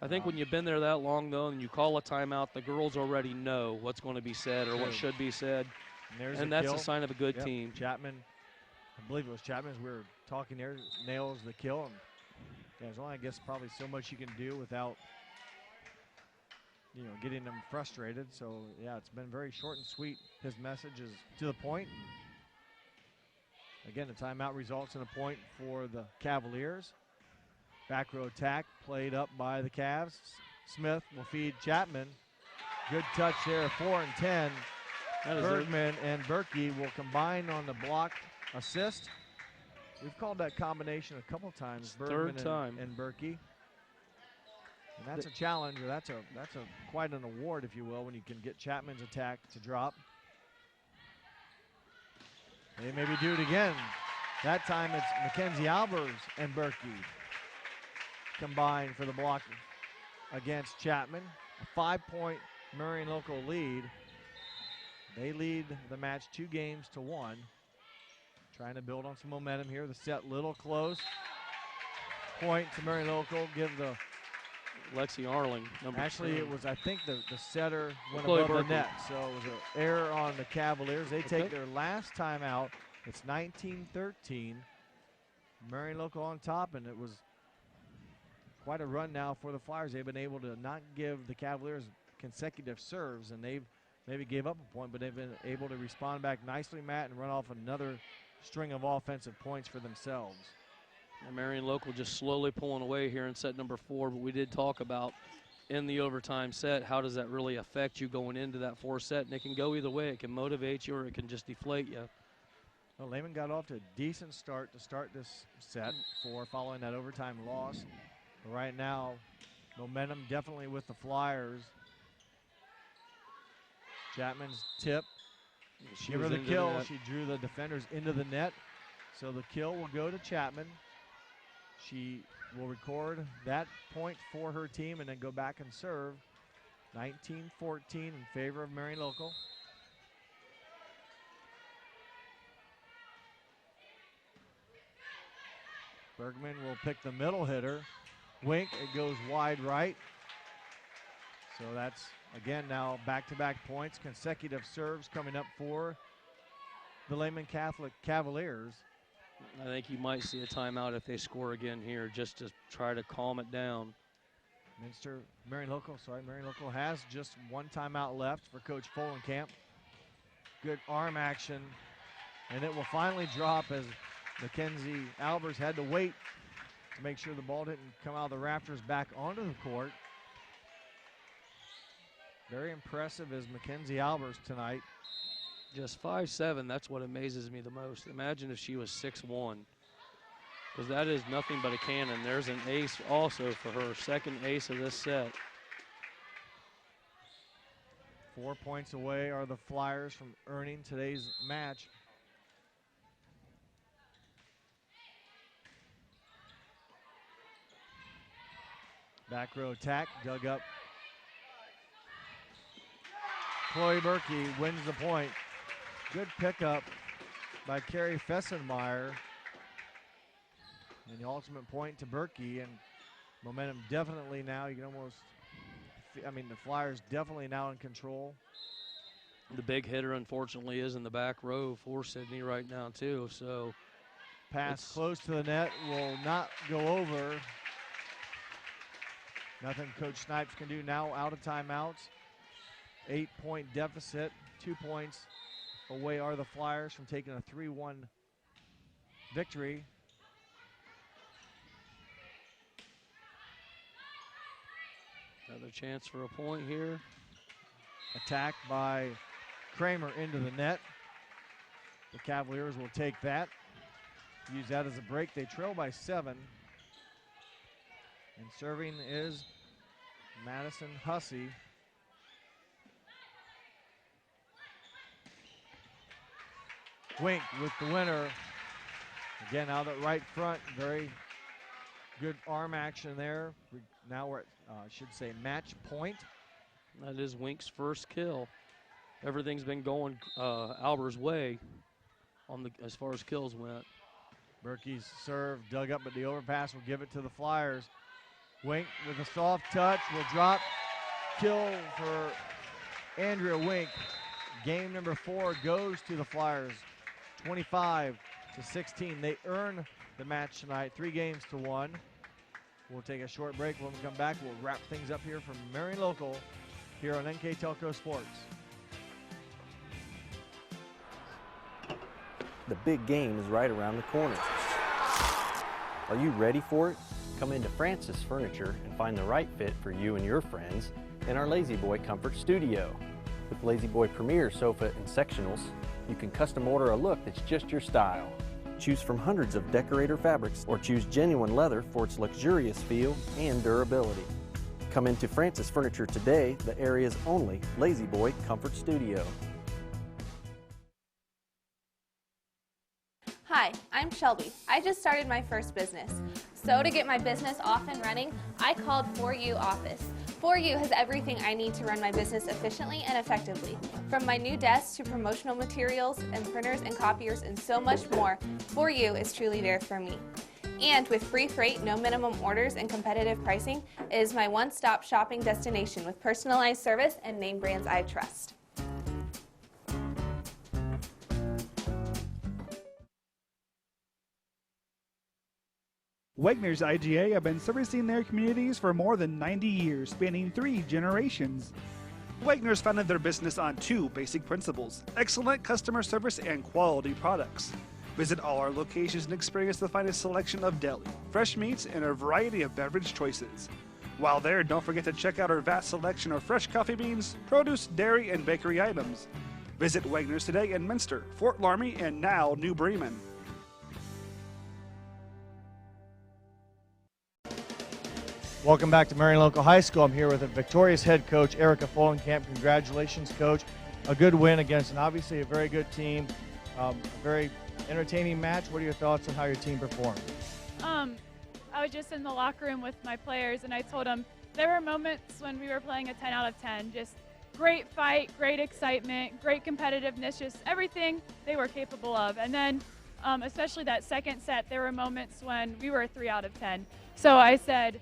S2: I think when you've been there that long, though, and you call a timeout, the girls already know what's going to be said or what
S1: True.
S2: should be said.
S1: And
S2: That's
S1: kill.
S2: a sign of a good
S1: Yep.
S2: team.
S1: Chapman, I believe it was Chapman as we were talking there, nails the kill. And there's only, I guess, probably so much you can do without, getting them frustrated. So, yeah, it's been very short and sweet. His message is to the point. Again, the timeout results in a point for the Cavaliers. Back row attack played up by the Cavs. Smith will feed Chapman. Good touch there, 4 and 10. Bergman and Berkey will combine on the block assist. We've called that combination a couple times, Bergman
S2: Third time.
S1: and Berkey. And that's a challenge, or that's a quite an award, if you will, when you can get Chapman's attack to drop. They maybe do it again. That time it's Mackenzie Albers and Berkey combined for the block against Chapman. A 5-point Marion local lead. They lead the match 2-1. Trying to build on some momentum here. The set little close. Point to Marion local. Give the
S2: Lexi Arling, number
S1: Actually,
S2: 10.
S1: it was, I think, the setter went
S2: Chloe
S1: above the
S2: Berkey.
S1: net. So it was an error on the Cavaliers. They take their last timeout. It's 19-13. Marion local on top, and it was quite a run now for the Flyers. They've been able to not give the Cavaliers consecutive serves, and they've maybe gave up a point, but they've been able to respond back nicely, Matt, and run off another string of offensive points for themselves.
S2: And Marion local just slowly pulling away here in set number 4, but we did talk about in the overtime set, how does that really affect you going into that 4th set? And it can go either way. It can motivate you or it can just deflate you.
S1: Well, Lehman got off to a decent start to start this set following that overtime loss. But right now, momentum definitely with the Flyers. Chapman's tip.
S2: She
S1: Give her
S2: was
S1: the
S2: into
S1: kill.
S2: that.
S1: She drew the defenders into the net. So the kill will go to Chapman. She will record that point for her team and then go back and serve. 19-14 in favor of Marion local. Bergman will pick the middle hitter. Wink, it goes wide right. So that's, again, now back-to-back points, consecutive serves coming up for the Lehman Catholic Cavaliers.
S2: I think you might see a timeout if they score again here, just to try to calm it down.
S1: Marion local has just one timeout left for Coach Folenkamp. Good arm action, and it will finally drop as Mackenzie Albers had to wait to make sure the ball didn't come out of the rafters back onto the court. Very impressive is Mackenzie Albers tonight.
S2: Just 5'7", that's what amazes me the most. Imagine if she was 6'1", because that is nothing but a cannon. There's an ace also for her, second ace of this set.
S1: 4 points away are the Flyers from earning today's match. Back row attack, dug up. Chloe Berkey wins the point. Good pickup by Carrie Fessenmeyer. And the ultimate point to Berkey, and momentum definitely now, you can almost, the Flyers definitely now in control.
S2: The big hitter, unfortunately, is in the back row for Sydney right now, too. So
S1: pass close to the net will not go over. Nothing Coach Snipes can do now, out of timeouts. 8-point deficit, 2 points away are the Flyers from taking a 3-1 victory.
S2: Another chance for a point here.
S1: Attack by Kramer into the net. The Cavaliers will take that. Use that as a break. They trail by 7. And serving is Madison Hussey. Wink with the winner. Again, out at right front, very Good arm action there. Now we're at, I should say, match point.
S2: That is Wink's first kill. Everything's been going Alber's way as far as kills went.
S1: Berkey's serve dug up, but the overpass will give it to the Flyers. Wink with a soft touch will drop. Kill for Andrea Wink. Game number 4 goes to the Flyers, 25-16. They earn the match tonight, 3-1. We'll take a short break. When we come back, we'll wrap things up here from Marion Local here on NK Telco Sports.
S4: The big game is right around the corner. Are you ready for it? Come into Francis Furniture and find the right fit for you and your friends in our Lazy Boy Comfort Studio. With Lazy Boy Premier Sofa and Sectionals, you can custom order a look that's just your style. Choose from hundreds of decorator fabrics or choose genuine leather for its luxurious feel and durability. Come into Francis Furniture today, the area's only Lazy Boy Comfort Studio.
S5: Hi, I'm Shelby. I just started my first business. So to get my business off and running, I called 4U Office. 4U has everything I need to run my business efficiently and effectively. From my new desk to promotional materials and printers and copiers and so much more, 4U is truly there for me. And with free freight, no minimum orders, and competitive pricing, it is my one-stop shopping destination with personalized service and name brands I trust.
S6: Wegner's IGA have been servicing their communities for more than 90 years, spanning 3 generations. Wegner's founded their business on 2 basic principles: excellent customer service and quality products. Visit all our locations and experience the finest selection of deli, fresh meats, and a variety of beverage choices. While there, don't forget to check out our vast selection of fresh coffee beans, produce, dairy, and bakery items. Visit Wegner's today in Minster, Fort Laramie, and now New Bremen.
S1: Welcome back to Marion Local High School. I'm here with a victorious head coach, Erica Follenkamp. Congratulations, Coach. A good win against, and obviously a very good team. A very entertaining match. What are your thoughts on how your team performed?
S12: I was just in the locker room with my players, and I told them there were moments when we were playing a 10 out of 10. Just great fight, great excitement, great competitiveness, just everything they were capable of. And then especially that second set, there were moments when we were a 3 out of 10. So I said,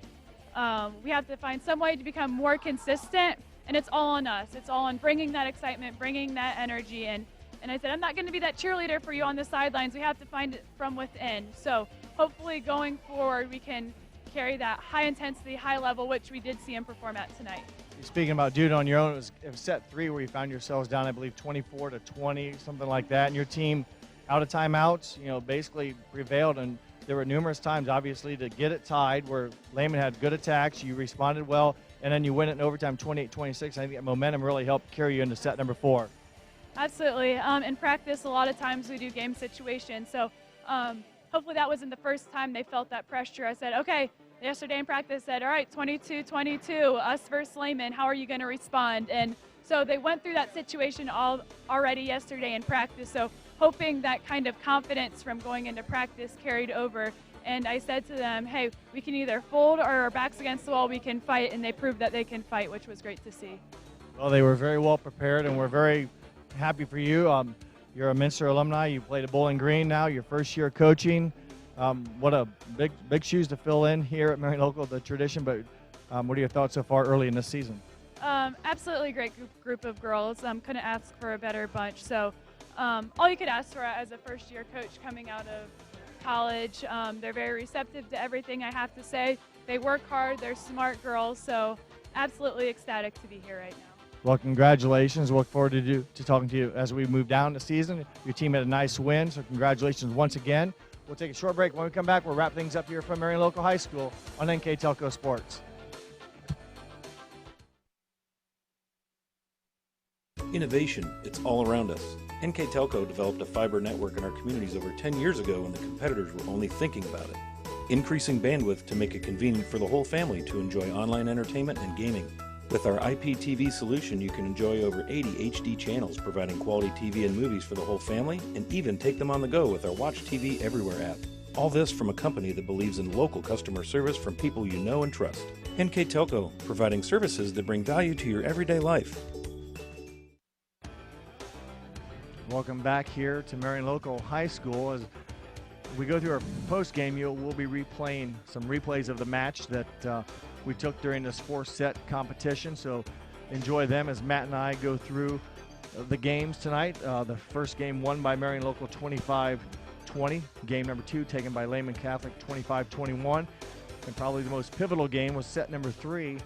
S12: we have to find some way to become more consistent, and it's all on us. It's all on bringing that excitement, bringing that energy in. And I said, I'm not going to be that cheerleader for you on the sidelines. We have to find it from within. So hopefully going forward, we can carry that high intensity, high level, which we did see him perform at tonight.
S1: Speaking about doing it on your own, it was set 3 where you found yourselves down, I believe, 24-20, something like that. And your team, out of timeouts, basically prevailed. And there were numerous times, obviously, to get it tied where Lehman had good attacks. You responded well, and then you win it in overtime 28-26. I think that momentum really helped carry you into set number 4.
S12: Absolutely. In practice, a lot of times we do game situations. So hopefully that wasn't the first time they felt that pressure. I said, okay, yesterday in practice, I said, all right, 22-22, us versus Lehman. How are you going to respond? And so they went through that situation already yesterday in practice. So hoping that kind of confidence from going into practice carried over. And I said to them, hey, we can either fold or our backs against the wall, we can fight. And they proved that they can fight, which was great to see.
S1: Well, they were very well prepared, and we're very happy for you. You're a Minster alumni. You played at Bowling Green now, your first year coaching. What a big shoes to fill in here at Marion Local, the tradition. But what are your thoughts so far early in this season?
S12: Absolutely great group of girls. Couldn't ask for a better bunch. So all you could ask for as a first-year coach coming out of college. They're very receptive to everything I have to say. They work hard. They're smart girls. So absolutely ecstatic to be here right now.
S1: Well, congratulations. Look forward to talking to you as we move down the season. Your team had a nice win, so congratulations once again. We'll take a short break. When we come back, we'll wrap things up here from Marion Local High School on NK Telco Sports.
S7: Innovation, it's all around us. NK Telco developed a fiber network in our communities over 10 years ago when the competitors were only thinking about it. Increasing bandwidth to make it convenient for the whole family to enjoy online entertainment and gaming. With our IPTV solution, you can enjoy over 80 HD channels, providing quality TV and movies for the whole family, and even take them on the go with our Watch TV Everywhere app. All this from a company that believes in local customer service from people you know and trust. NK Telco, providing services that bring value to your everyday life.
S1: Welcome back here to Marion Local High School. As we go through our post-game, we'll be replaying some replays of the match that we took during this 4-set competition. So enjoy them as Matt and I go through the games tonight. The first game won by Marion Local 25-20. Game number 2 taken by Lehman Catholic 25-21. And probably the most pivotal game was set number 3,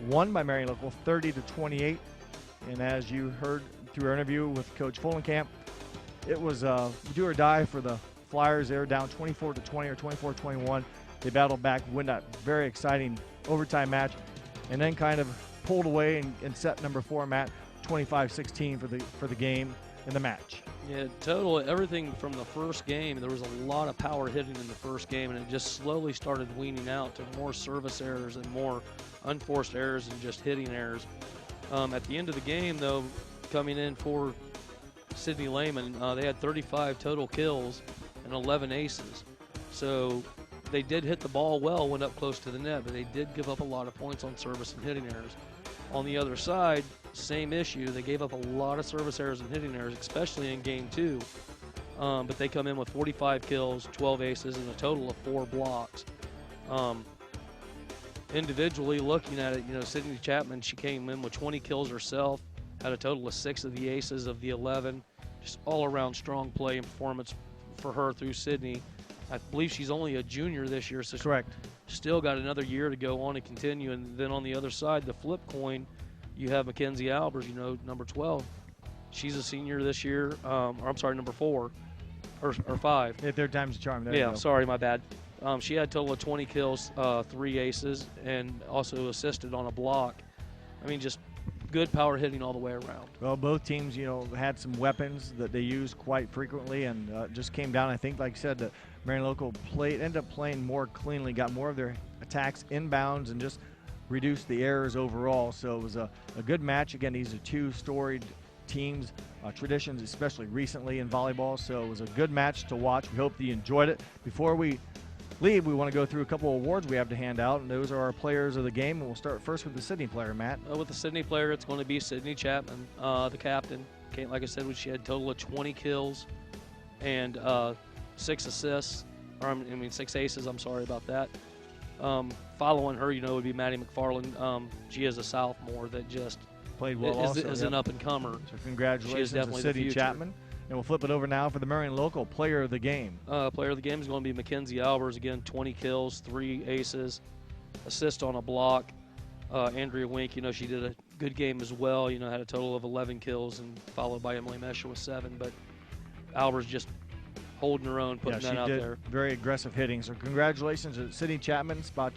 S1: won by Marion Local 30-28. And as you heard through our interview with Coach Fullenkamp, it was do or die for the Flyers. They were down 24-20 or 24-21. They battled back, win that very exciting overtime match, and then kind of pulled away in set number 4, Matt, 25-16 for the game in the match.
S2: Yeah, total everything from the first game. There was a lot of power hitting in the first game, and it just slowly started weaning out to more service errors and more unforced errors and just hitting errors. At the end of the game, though, coming in for Sidney Lehman, they had 35 total kills and 11 aces. So they did hit the ball well, went up close to the net, but they did give up a lot of points on service and hitting errors. On the other side, same issue. They gave up a lot of service errors and hitting errors, especially in game 2. But they come in with 45 kills, 12 aces, and a total of 4 blocks. Individually looking at it, Sydney Chapman, she came in with 20 kills herself, had a total of 6 of the aces of the 11. Just all-around strong play and performance for her through Sydney. I believe she's only a junior this year, so
S1: correct.
S2: Still got another year to go on and continue. And then on the other side, the flip coin, you have Mackenzie Albers, number 12. She's a senior this year, number 4 or 5.
S1: Yeah, third time's a charm. There you go.
S2: Sorry, my bad. She had a total of 20 kills, 3 aces, and also assisted on a block. I mean, just good power hitting all the way around.
S1: Well, both teams, had some weapons that they use quite frequently, and just came down. I think, like I said, that Marion Local ended up playing more cleanly, got more of their attacks inbounds, and just reduced the errors overall. So it was a good match. Again, these are 2 storied teams, traditions, especially recently in volleyball. So it was a good match to watch. We hope that you enjoyed it. Before we leave, we want to go through a couple of awards we have to hand out, and those are our players of the game. And we'll start first with the Sydney player, Matt.
S2: With the Sydney player, it's going to be Sydney Chapman, the captain. Like I said, she had a total of 20 kills and 6 assists, 6 aces. I'm sorry about that. Following her, would be Maddie Mcfarlane. She is a sophomore that just
S1: played well.
S2: Is an up-and-comer.
S1: So congratulations to Sydney Chapman. And we'll flip it over now for the Marion Local player of the game.
S2: Player of the game is going to be Mackenzie Albers. Again, 20 kills, 3 aces, assist on a block. Andrea Wink, she did a good game as well. Had a total of 11 kills, and followed by Emily Mesher with 7. But Albers just holding her own, putting that out there.
S1: Very aggressive hitting. So congratulations to Sydney Chapman. Brought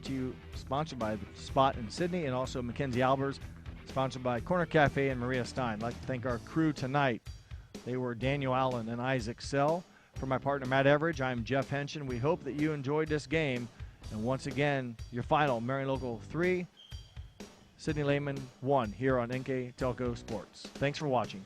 S1: to you, sponsored by Spot in Sydney, and also Mackenzie Albers, sponsored by Corner Cafe and Maria Stein. I'd like to thank our crew tonight. They were Daniel Allen and Isaac Sell. For my partner, Matt Everidge, I'm Jeff Henshin. We hope that you enjoyed this game. And once again, your final, Marion Local 3, Sydney Lehman 1 here on NK Telco Sports. Thanks for watching.